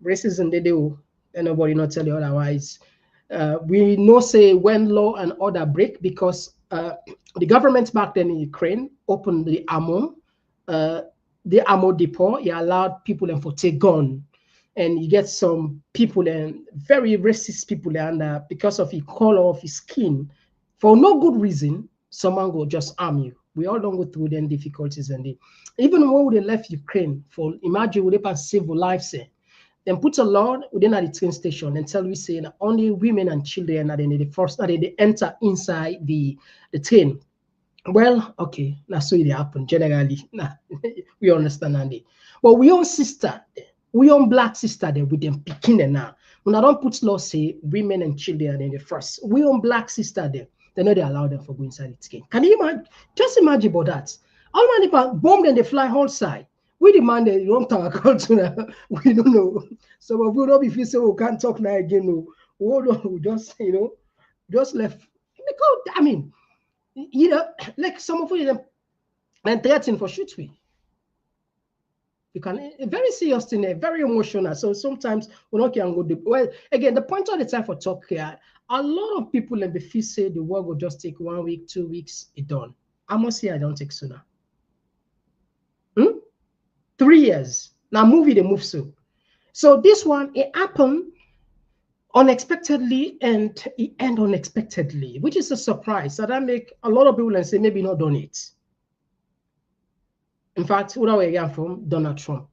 Racism they do, and nobody not tell you otherwise. We know say when law and order break because the government back then in Ukraine opened the ammo depot. It allowed people and for take gun. And you get some people and very racist people and because of the color of his skin, for no good reason, someone will just arm you. We all don't go through them difficulties and even when they left Ukraine for imagine would they save lives then put a law within the train station and tell we say only women and children are they enter inside the train. Well, okay, that's so it happen generally. Nah, we understand that. But we own sister there. We own black sister there with them picking now. When I don't put law say women and children in the first, we own black sister there. They know they allow them for go inside the train. Can you imagine? Just imagine about that. All many bomb and they fly outside. We demand they don't talk about to we don't know. So we will not be say we can't talk now again. No, we just just left because I mean, like some of them and threatening for shoot we. You can a very serious thing, very emotional. So sometimes we not can go. Well, again, the point of the time for talk here, a lot of people in the field say the war will just take 1 week, 2 weeks, it done. I must say I don't take sooner. 3 years. Now movie they move so. So this one it happened unexpectedly and it end unexpectedly, which is a surprise. So that make a lot of people and say maybe not done it. In fact, who are we from? Donald Trump,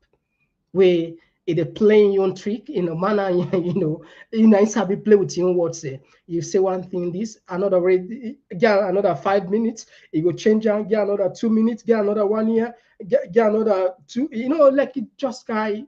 where it playing your own trick in a manner, it's how we play with your own words. You say one thing, this, another way, get another 5 minutes, you go change and get another 2 minutes, get another 1 year, get another 2, like it just guy,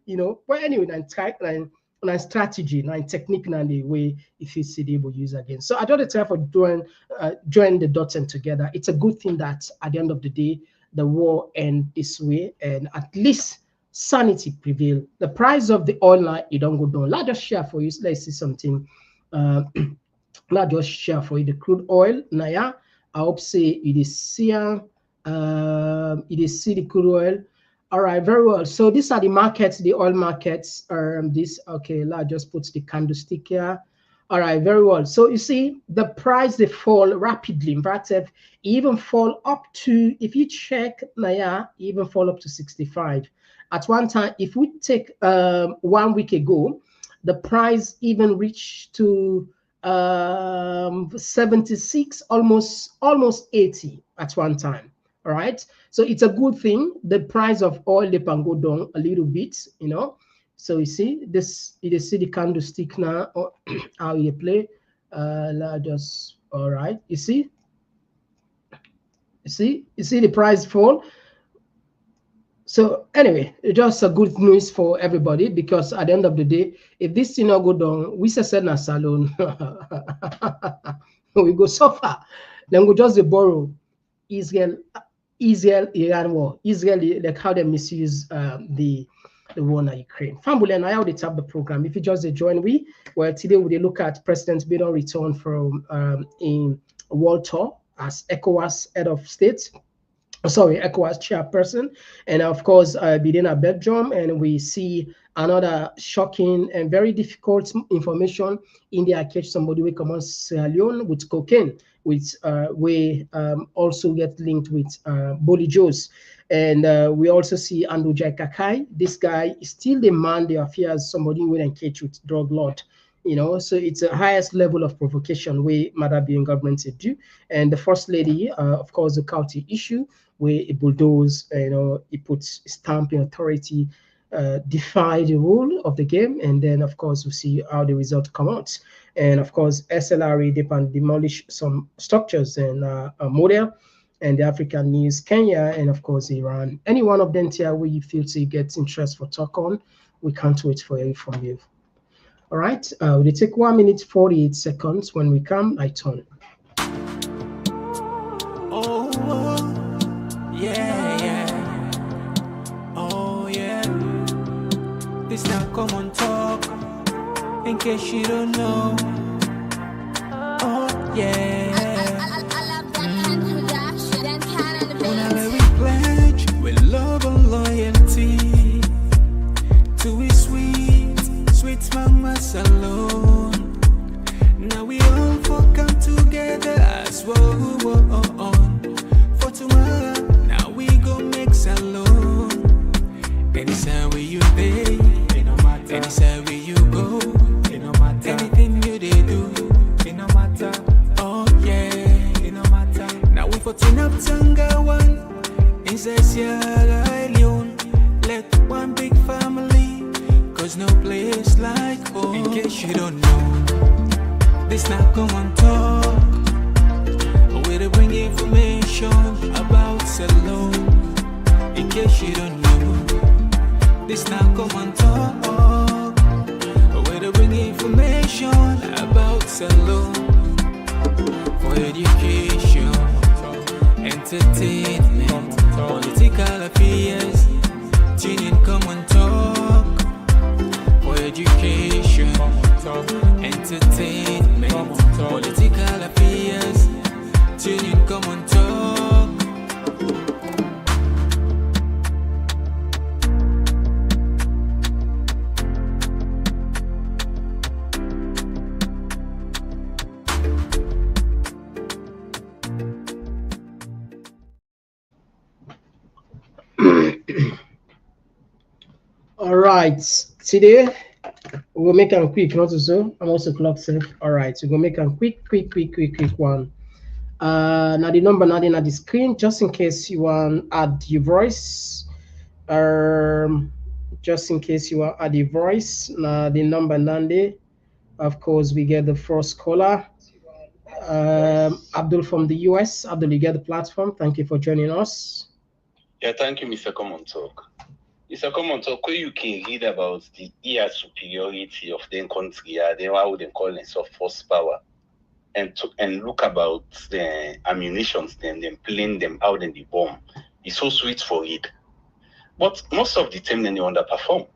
But anyway, and strategy, and technique, and the way if you see they will use again. So I don't try for join the dots and together. It's a good thing that at the end of the day, the war end this way, and at least sanity prevail. The price of the oil line, you don't go down. Let's just share for you. Let's see something. Let's just share for you the crude oil. Now, yeah, I hope say it is see the crude oil. All right, very well. So these are the markets, the oil markets. Okay, let's just put the candlestick here. All right, very well. So you see the price, they fall rapidly. In fact, even fall up to, if you check Naya, even fall up to 65. At one time, if we take 1 week ago, the price even reached to 76, almost 80 at one time. All right, so it's a good thing. The price of oil, they can go down a little bit, you know. So you see this, you see the candlestick now, how you play. Just all right. You see the price fall. So anyway, it's just a good news for everybody, because at the end of the day, if this thing not go down, we say na salon, we go suffer. Then we just borrow Israel Iran war. Israel, like how they misuse the war in Ukraine. Family, and I how they tap the program. If you just join we, well, today we look at President Biden return from in world tour as ECOWAS head of state. Sorry, ECOWAS chairperson, and of course Biden at Belgium, and we see another shocking and very difficult information. India catch somebody who come on Sierra Leone with cocaine, which we also get linked with Bolle Jos. And we also see Andrew Kakai. This guy is still the man they fears somebody who will catch with drug lord. You know, so it's the highest level of provocation we Maada Bio government do. And the first lady, of course, the county issue where it bulldoze, you know, it puts stamping authority, defy the rule of the game, and then of course we see how the result come out. And of course, SLRE they can demolish some structures and a model, and the African News, Kenya, and of course Iran. Any one of them here where you feel to get interest for talk on, we can't wait for you from you. All right, we take 1 minute 48 seconds. When we come, I turn. Oh, yeah, yeah. Oh, yeah. This now Komon-Tok, in case you don't know. Oh, yeah. Whenever we pledge with love and loyalty to his sweet mamas alone. Now we all come together as one. For tomorrow, now we go make salon. Anytime where you pay, anytime where you go, anything you they do, it no matter. Oh yeah, it no matter. Now we for turn up Tanga one inside Sierra Leone. Let one big family, cause no place like home. In case you don't know, this now Komon-Tok, where they bring information about Salon. In case you don't know, this now Komon-Tok, where they bring information about Salon. For education, entertainment, political affairs, tune in Komon-Tok. For education, entertainment, political affairs, tune in Komon-Tok. All right, today we'll make a quick, not so. I'm also clock safe. All right, so we'll make a quick one. Now the number not in the screen, just in case you want add your voice. Just in case you want add your voice. Now the number Nande, of course, we get the first caller. Abdul from the US. Abdul, you get the platform. Thank you for joining us. Yeah, thank you, Mr. Komon-Tok. Mr. Komon-Tok, where you can read about the air superiority of the country, then what would they call it, soft force power, and look about the ammunition, then playing them out in the bomb. It's so sweet for it. But most of the time, then they underperform.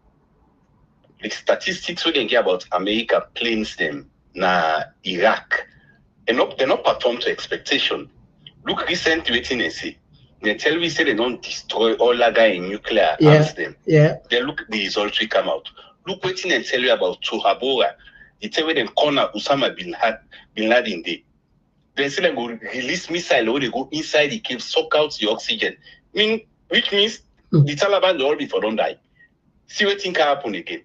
The statistics we can get about America planes them na Iraq, they're not perform to expectation. Look recent waiting and see. They tell me say they don't destroy all the guy in nuclear arms them. Yeah. Then look the results we come out. Look waiting and tell you about Tora Bora. the time when they corner Osama bin Laden day. Then say they go release missile when they go inside the cave, suck out the oxygen. Which means the Taliban will all be for don't die. See what thing can happen again.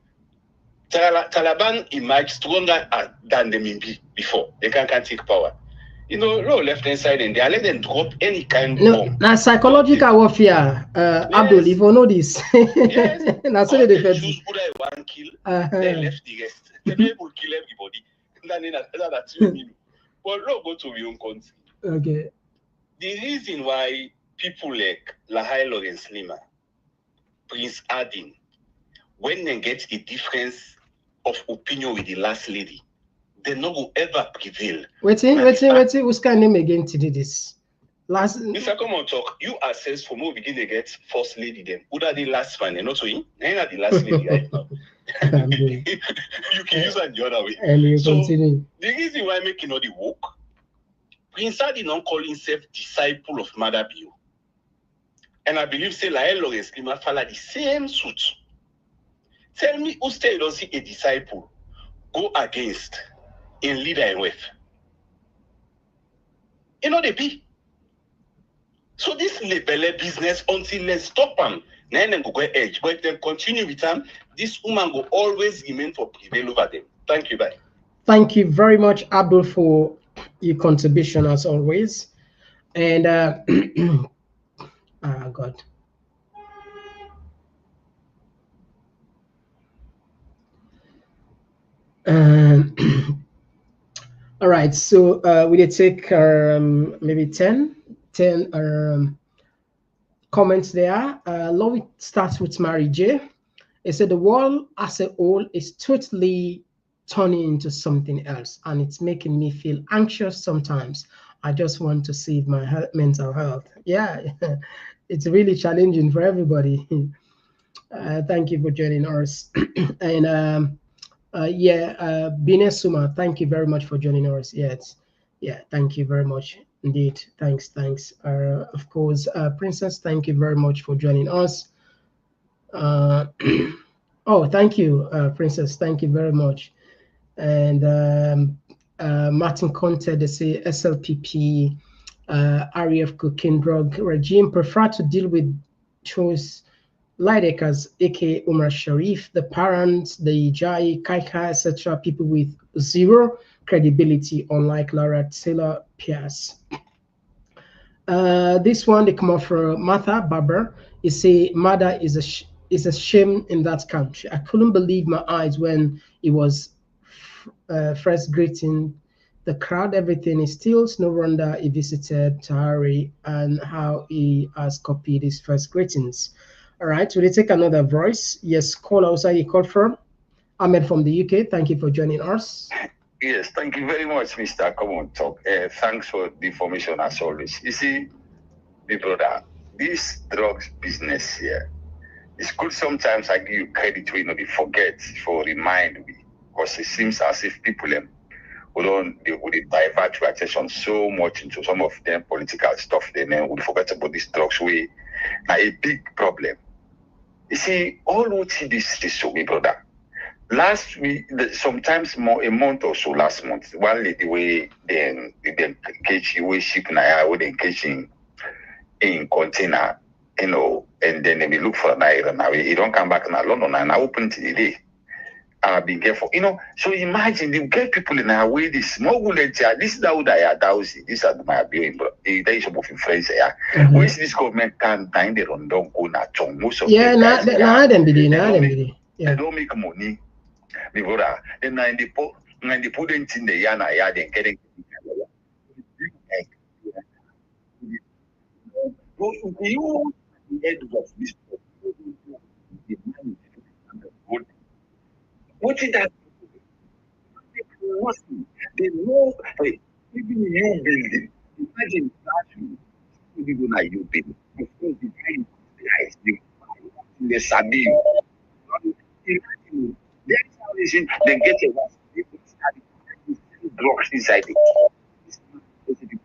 Taliban emerged stronger than they may be before. They can't take power. You know, left hand side and they let them drop any kind of bomb. Now psychological warfare, Abdul, if you know this. Yes. That's what they choose who they want kill, they left the rest. They will kill everybody. But go to your own country. Okay. The reason why people like Lahai Lawrence Lima, Prince Adin, when they get a difference of opinion with the last lady, they no will ever prevail. Waiting. Who's kind name again to do this? Last. Mr. Komon-Tok, you assess for more begin to get first lady them. Who are the last one? Not so you. They are the last lady right now. You can use that the other way. And you continue. The reason why making all the work, Prince Adi don't call himself disciple of Maada Bio. And I believe say Lahai Lawrence Lima follow the same suit. Tell me who still don't see a disciple go against in leader and wealth. You know they be. So this lebele business until they stop them, then they go edge. But if they continue with them, this woman will always remain for prevail over them. Thank you, bye. Thank you very much, Abdul, for your contribution as always. And God. All right, so we did take maybe 10 comments there. Let me start with Mary J. It said the world as a whole is totally turning into something else, and it's making me feel anxious sometimes. I just want to save my mental health. Yeah, it's really challenging for everybody. Thank you for joining us. And Bine Suma, thank you very much for joining us. Yes, yeah, thank you very much indeed. Thanks. Of course, Princess, thank you very much for joining us. Oh, thank you, Princess. Thank you very much. And Martin Conte, they say SLPP, RAF cocaine drug regime prefer to deal with choice Lidekers, aka Umar Sharif, the parents, the Jai, Kaika, etc., people with zero credibility, unlike Laura Taylor Pierce. This one, they come off from Martha Barber. He say Maada is a shame in that country. I couldn't believe my eyes when he was first greeting the crowd. Everything is still. No wonder he visited Tahari and how he has copied his first greetings. All right, so they take another voice. Yes, call outside. You called from Ahmed from the UK. Thank you for joining us. Yes, thank you very much, Mr. Komon-Tok. Thanks for the information as always. You see, my brother, this drugs business here, it's good sometimes I give you credit when they forget for remind me, because it seems as if people would divert your attention so much into some of them political stuff, then would forget about these drugs. We now a big problem. You see, all what this is so, my brother. Last week, sometimes more a month or so last month, one lady way then engage way ship now would engage in container, you know, and then they look for an iron now. You don't come back now London and I open to the day. I've been careful, you know. So imagine they get people in our way this small this is how they are thousand. This is my being, but there is some of friends here. Where is this government can time they run down go na chong most of yeah, they don't make money. The brother, then they put in the yana yard and getting you head of this. What is that? They know, even you building. Imagine that people like you building. Of course, the kind of the Sabi. Then get a drugs inside it.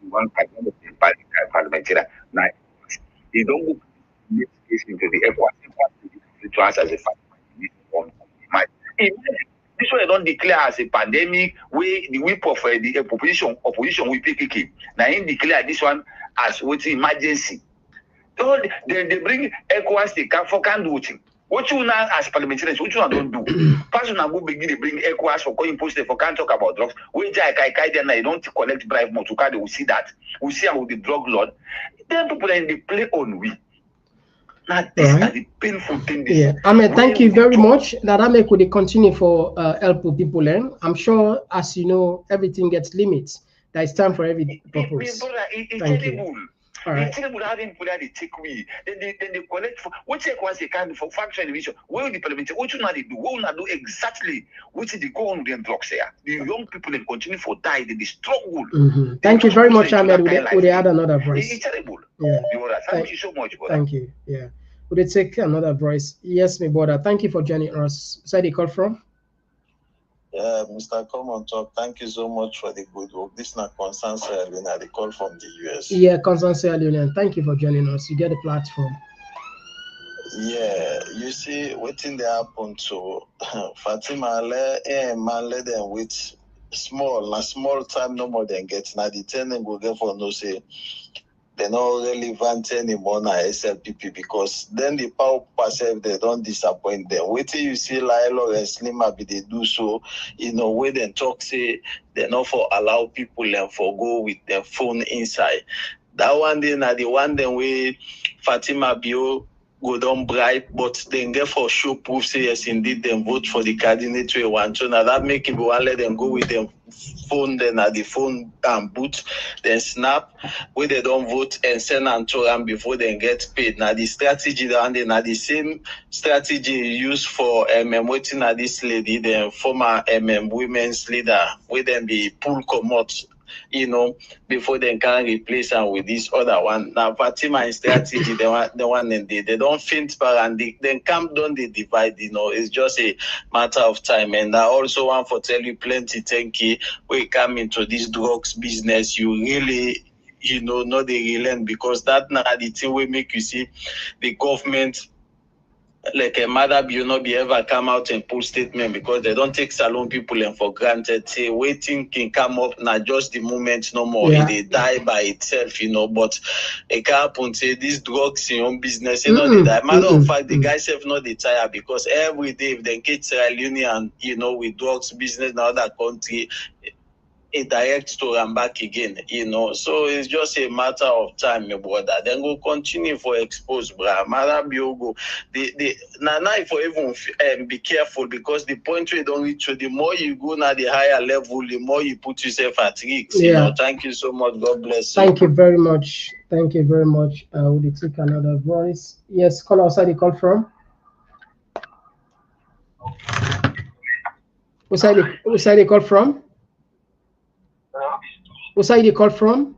One parliamentarian. Now, they don't go into the ECOWAS to answer as a fact. Imagine this this one don't declare as a pandemic. We the whip of the opposition we PKK. Now in declare this one as what's emergency. Then they bring ECOWAS they can for can do it. What you now as parliamentarians, what you don't do? Person go begin to bring ECOWAS for going post for can't talk about drugs. We then I don't collect bribe more to carry. We see that. We see how the drug lord. Then people in the play on we. Now this are the painful thing. Yeah, Ahmed, thank you very much. That Ahmed could continue for help people learn. I'm sure, as you know, everything gets limits. There is time for every purpose. Thank you. All right. They take we. Then they collect for what ECOWAS they can for factual division. Where the parliament, what you not do, what you not do exactly what they go on with drugs here. The young people they continue for die, they struggle. Thank you very much, Ahmed. Would they add another voice? It's terrible. Yeah. Thank you so much, brother. Thank you. Yeah. Would they take another voice? Yes, my brother. Thank you for joining us. Where they call from? Yeah, Mr. Komon-Tok, thank you so much for the good work. This is not concern Sierra Leone, they call from the US. Yeah, concern Sierra Leone. Thank you for joining us. You get a platform. Yeah, you see, waiting they happen to Fatima, let them with small time, no more than get. Now the 10 them go get for no say. They're not relevant anymore now, SLPP, because then the power perceive they don't disappoint them. Wait till you see Lilo and Slimmer be they do so, where they talk say they not for allow people and for go with their phone inside. That one day now the one then way Fatima Bio go down bribe, but then get for show proof say yes indeed them vote for the candidate we want. So now that make people want let them go with them phone then at the phone boot, then snap where they don't vote and send and to them before they get paid. Now the strategy that they now the same strategy used for waiting at this lady, the former women's leader, where them be pull commot, before they can replace her with this other one. Now Fatima strategy, the one and they don't faint and then come down the divide, it's just a matter of time. And I also want to tell you plenty thank you when you come into this drugs business, you really not the relent, because that now the thing will make you see the government like a Maada Bio not be ever come out and pull statement, because they don't take salon people and for granted. Say waiting can come up now just the moment no more. Yeah. They die by itself, but it can happen say this drugs in own business, they die. Matter of fact, the guys have not they tire, because every day if they get Sierra Leone and with drugs business in other country, a direct store and back again, So it's just a matter of time, my brother. Then go continue for expose, bro. Maada Bio go. Now for even be careful, because the point we don't reach, the more you go now the higher level, the more you put yourself at risk. Yeah. Thank you so much. God bless you. Thank you very much. Thank you very much. Would you take another voice? Yes, call outside the call from. Who's side the call from? What side you call from?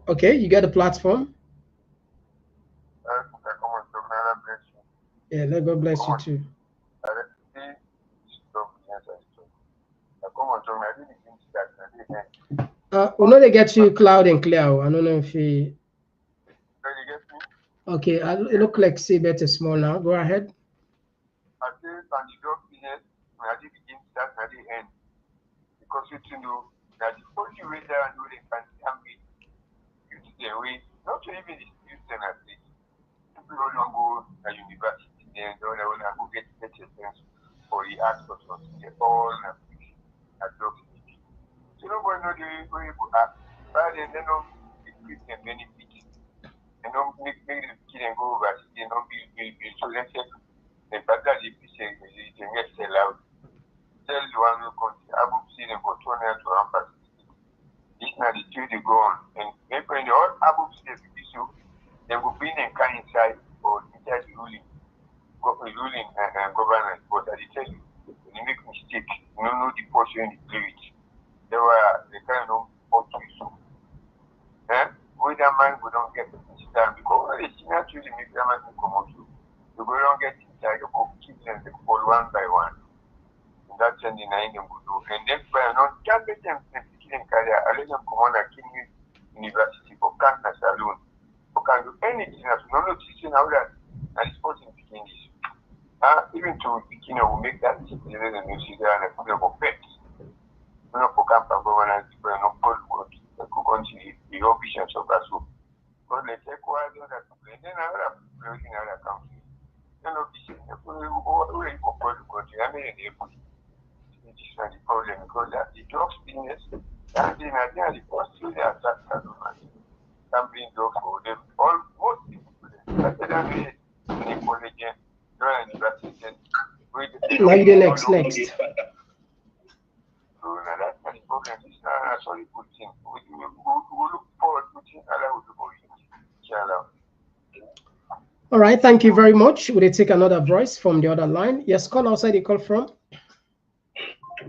Okay, you got a platform. Yeah, let God bless you too. We know they get you loud and clear. I don't know if he. Okay, it look like see better small now. Go ahead. Because you know that the only way there and they can be used their way, not to even the students at least. People don't go to university, they don't want to go get better things for the arts or something. They all have drugs. So nobody know the way you go act. But they don't increase their benefits. They don't make them and go over. They don't be so let's say the better they say they can get sell out. Tell the one who comes, I will see them for 200 to 100. This now the two they go on. And maybe when the all Abu see the issue, they will bring them kind inside or inside the ruling and governance. But I tell you, when you make mistake, you don't know the portion you play it. They were the kind of what to so. With that man, we don't get this time because they see actually make them come out. You go don't get inside, you go keep them fall one by one. That's in the 9 and then by not can't make them in career, I let them come on a King University for cancer alone. For can do anything as no teaching how that and sporting English. Even to we make that decision and you see that and put up pets. We don't for camp and governance, we don't call what the country, the officials of us. But let's take one other people, then another people in other countries. Then officials, we go for the country, I mean, this is not the problem because the drugs business, that's the idea, the first thing they attack government. Can bring drugs for them, most people, that's the idea, the college, like the next. So now that's the problem. It's not a sorry good thing. We look forward to it. All right, thank you very much. Will they take another voice from the other line? Yes, call outside. You call from?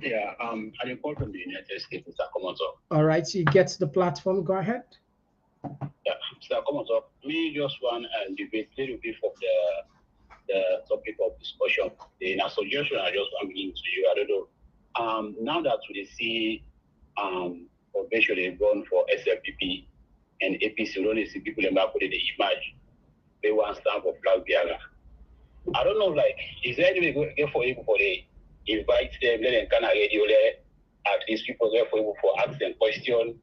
Yeah, I call from the United States, Mr. Komon-Tok. All right, so you get to the platform. Go ahead. Yeah, Mr. Komon-Tok, me just want to debate a little bit of the topic of discussion. In a suggestion, I just want to bring to you. I don't know. Now that we see eventually gone for SLPP and APC, we only see people in put in the image. They want stand for Flag Bearer. I don't know, like, is there any way for you for they invite them, let them kind of radio at least people there for you for asking question,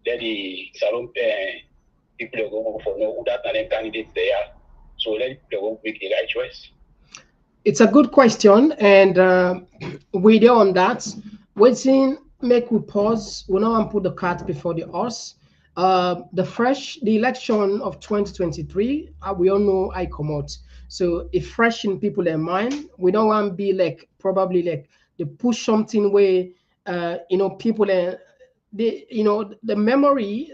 let the salon people go for no who that and candidates there. So let people make the right choice. It's a good question, and we there on that. Waiting, make we pause. We now put the cart before the horse. The election of 2023, we all know I come out. So if fresh in people in mind, we don't want to be like probably like they push something where people the memory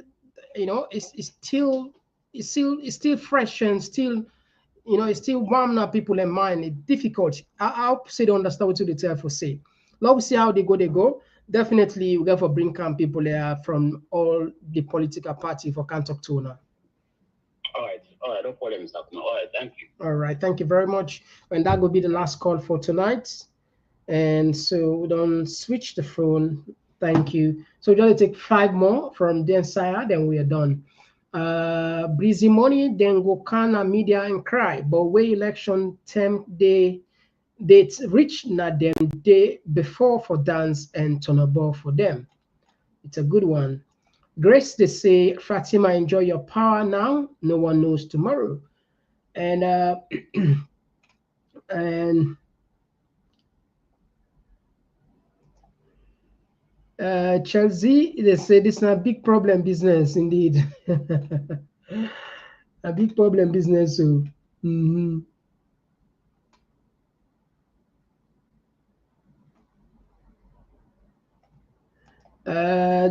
is still fresh and still it's still warm now people in mind. It's difficult. I'll say to understand what they tell for say. Now we see how they go. Definitely, we got for bring camp people there from all the political party for can talk to now. All right, no problem, Mr. Kuma. All right, thank you. All right, thank you very much. And that will be the last call for tonight. And so we don't switch the phone. Thank you. So we're going to take 5 more from the inside, then we are done. Breezy money, then go Kana media and cry. But way election term they reach na them day before for dance and turn a ball for them. It's a good one. Grace, they say, Fatima, enjoy your power now. No one knows tomorrow. And Chelsea, they say this is a big problem business indeed. A big problem business. So.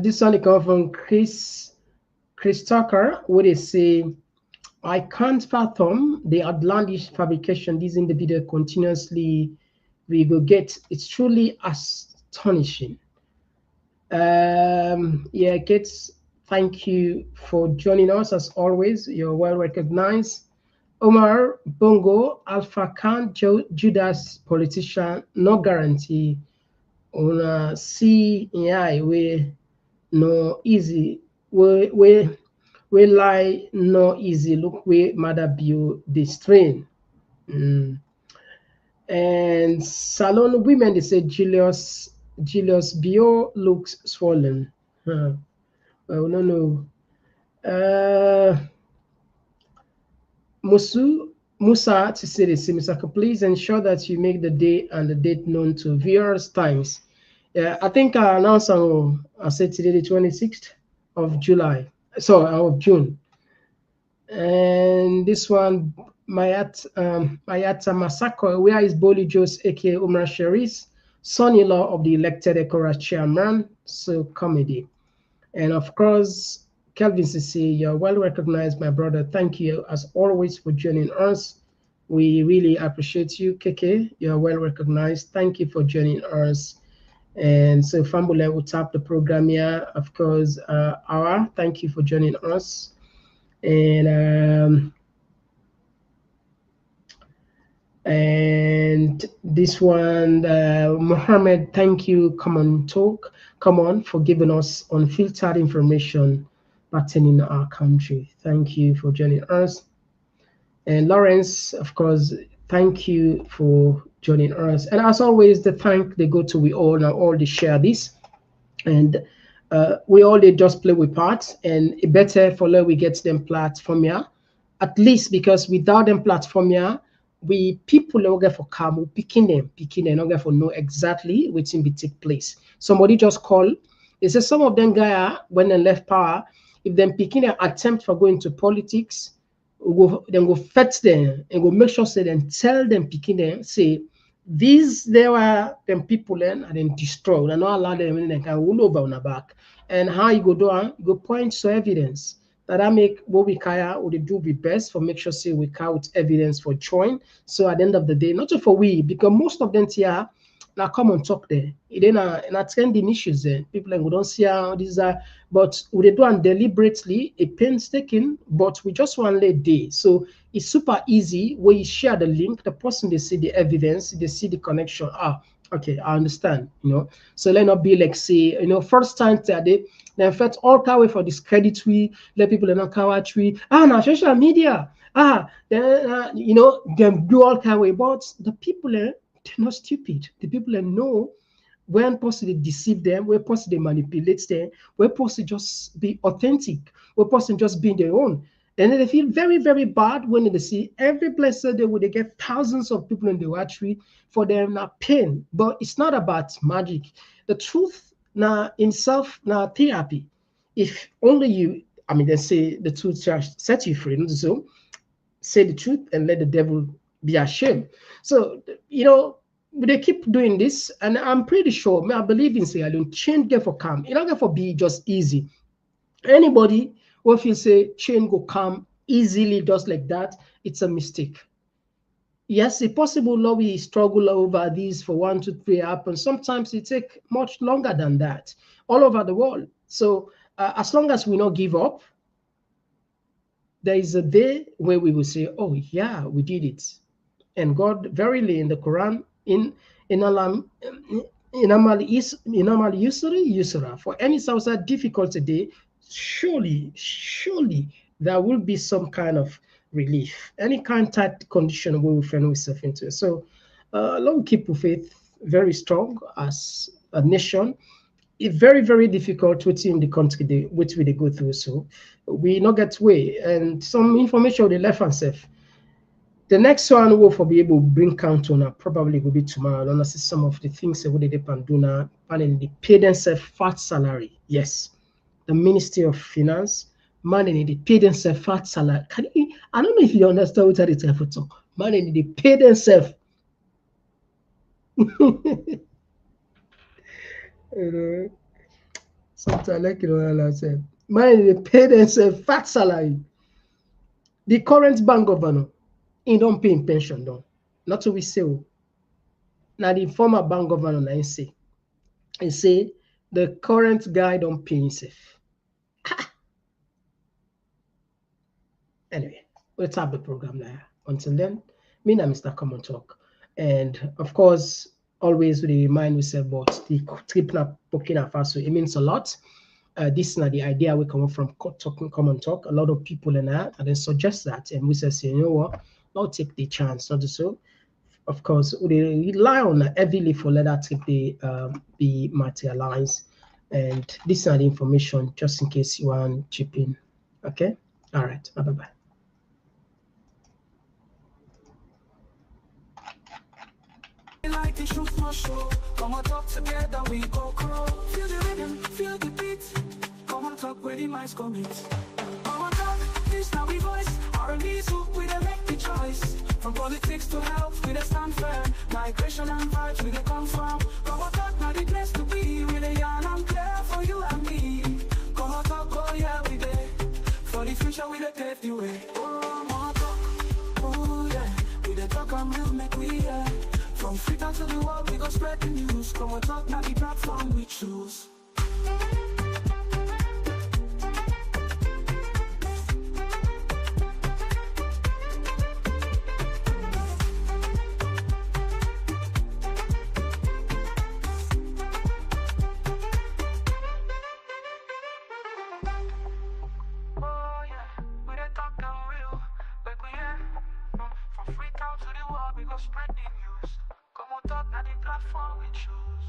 This one comes from Chris Tucker, where they say, I can't fathom the outlandish fabrication these individuals continuously regurgitate. It's truly astonishing. Yeah, kids, thank you for joining us as always. You're well recognized. Omar Bongo, Alpha Khan, Judas politician, no guarantee. On CI we no easy we lie no easy look we Maada Bio the strain. And salon women they say Julius Bio looks swollen. Well, no. Musa to say the same. Mr. Please ensure that you make the day and the date known to viewers times. I think I announced I said today the 26th of July. So of June. And this one, Mayata Masako, where is Bolle Jos, aka Umar Sherris, son-in-law of the elected ECOWAS chairman, so comedy. And of course, Kelvin Sisi, you're well recognized, my brother. Thank you as always for joining us. We really appreciate you. KK, you're well recognized. Thank you for joining us. And so Fambule will tap the program here. Of course, thank you for joining us. And this one, Mohammed, thank you. Komon-Tok, for giving us unfiltered information pertaining to our country. Thank you for joining us. And Lawrence, of course, Thank you for joining us. And as always, the thank they go to we all now, all they share this. And we all they just play with parts, and it better for let we get them platform here. At least because without them platform here, we people don't get for come picking them, not get for know exactly what's in be take place. Somebody just call. They say some of them guy when they left power, if them picking an attempt for going to politics, then go fetch them and go make sure say then tell them picking them say these there were them people then and then destroy and not allow them in and can roll over on the back. And how you go do you go point to evidence that I make what we kaya or they do be best for make sure say we count evidence for join. So at the end of the day, not just for we, because most of them here now come and talk there. It ain't not trending issues there. People like we don't see how these are, but we do and deliberately a painstaking, but we just want late day. So it's super easy where you share the link, the person they see the evidence, they see the connection. Ah, okay, I understand, you know. So let not be like say, you know, first time today, then first all way for this credit we let people in our tree. Now social media. Then you know, them do all kind of way, but the people they're not stupid. The people that know when possible deceive them, where possible manipulate them, where possible just be authentic, where possible just be their own. And then they feel very, very bad when they see every blessed day where they get thousands of people in the watchery for them not pain. But it's not about magic. The truth now in self now therapy. If only you, I mean, they say the truth shall set you free. So say the truth and let the devil be ashamed. So, you know, they keep doing this, and I'm pretty sure, I believe in Sierra Leone, change get for come. It don't get for be just easy. Anybody who if you say change go come easily just like that, it's a mistake. Yes, it's possible that we struggle over these for 1, 2, 3 happen. Sometimes it take much longer than that all over the world. So as long as we not give up, there is a day where we will say, oh yeah, we did it. And God verily in the Quran in Amal Yusra, for any source difficult today, surely there will be some kind of relief. Any kind of tight condition we will find ourselves into. So long keep faith very strong as a nation. It's very, very difficult within the country which we go through. So we not get way. And some information they left ourselves. The next one will for be able to bring count on probably will be tomorrow. And I see some of the things that they do now, and they pay themselves fat salary. Yes, the Ministry of Finance, money they pay themselves fat salary. I don't know if you understand what it's for. Money they pay themselves. Sometimes I like it when I say money they pay themselves fat salary. The current bank governor. He don't pay pension though. Not so we say. Now the former bank governor I say. He say the current guy don't pay himself. Anyway, let's have the program there. Until then, me and Mr. Komon-Tok. And of course, always we remind ourselves about the trip na Burkina Faso. It means a lot. This is not the idea we come from talking Komon-Tok. A lot of people in that and they suggest that, and we say, you know what? Not take the chance, not so. Of course, we rely on heavily for let that trip be materialized. And this is not the information just in case you want to chip in. Okay? All right. Bye-bye. Like the truth must show. Come on, talk together, we go grow. Feel the rhythm, feel the beat. Come on, talk where the minds go meet. Come on, talk, this now we voice. R&B soup, we dey make the choice. From politics to health, we dey stand firm. Migration and vibes, we dey come from. Come on, talk, now the place to be. We dey yarn and clear for you and me. Come on, talk, oh yeah, we dey. For the future, we dey pave the way. Oh, come on, talk, oh yeah. We dey talk and we'll make we yeah. From Freetown to the world, we go spread the news. Come on, talk, now the platform we choose. Oh yeah, we dey talk and real, like we yeah. From Freetown to the world, we go spread the news. Komon-Tok na the platform we choose.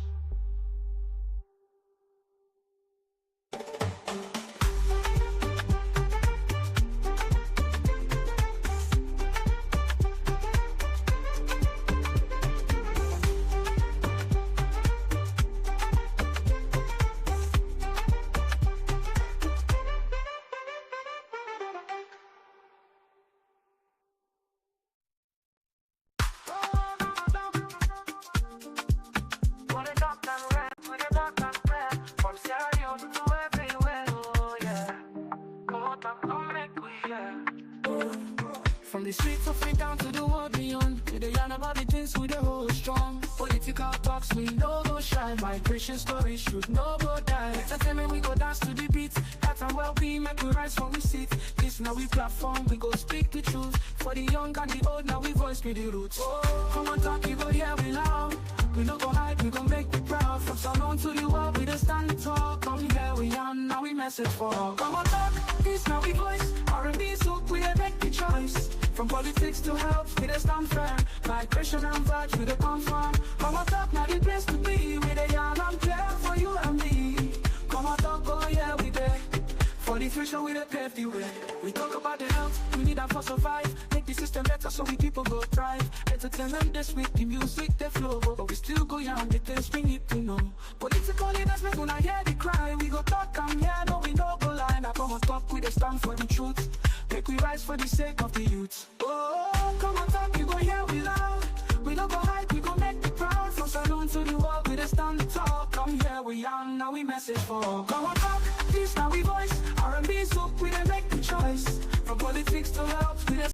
From Sierra Leone to everywhere, oh yeah. Komon-Tok, come make we hear. From the streets of it down to the world beyond, we dey yarn about the things we dey hold strong. Political talks we no go shine, migration stories should no go die. Entertainment we go dance to the beat, health and well-being make we rise from we seat. This now we platform, we go speak the truth. For the young and the old, now we voice be the roots. Oh, Komon-Tok, you go hear we loud. We no go hide, we go make you proud. From Sierra Leone to the world, we just stand tall. Come here, we on, now we message for all. Komon-Tok, this now we voice. R&B soak, we dey make the choice. From politics to health, we dey stand firm. Migration and vibes, we dey confirm. Komon-Tok, now the place to be. We dey yarn and clear for you and me. Komon-Tok, oh yeah, we dey. For the future, we dey pave the way. We talk about the health, we need that for survive. Make the system better so we people go thrive. Entertainment this week, the music they flow, but we still go young, the things we need to know. Political leaders make when I hear the cry. We go talk and yeah, no we no go lie. Now Komon-Tok, we dey stand for the truth. Make we rise for the sake of the youth. Oh, Komon-Tok, you go hear we loud. We no go hide, we go make the proud. From Sierra Leone to the world, we dey stand tall. Come here, we young, now we message for all. Komon-Tok, this now we voice. R&B soak, we dey make the choice. From politics to health, we dey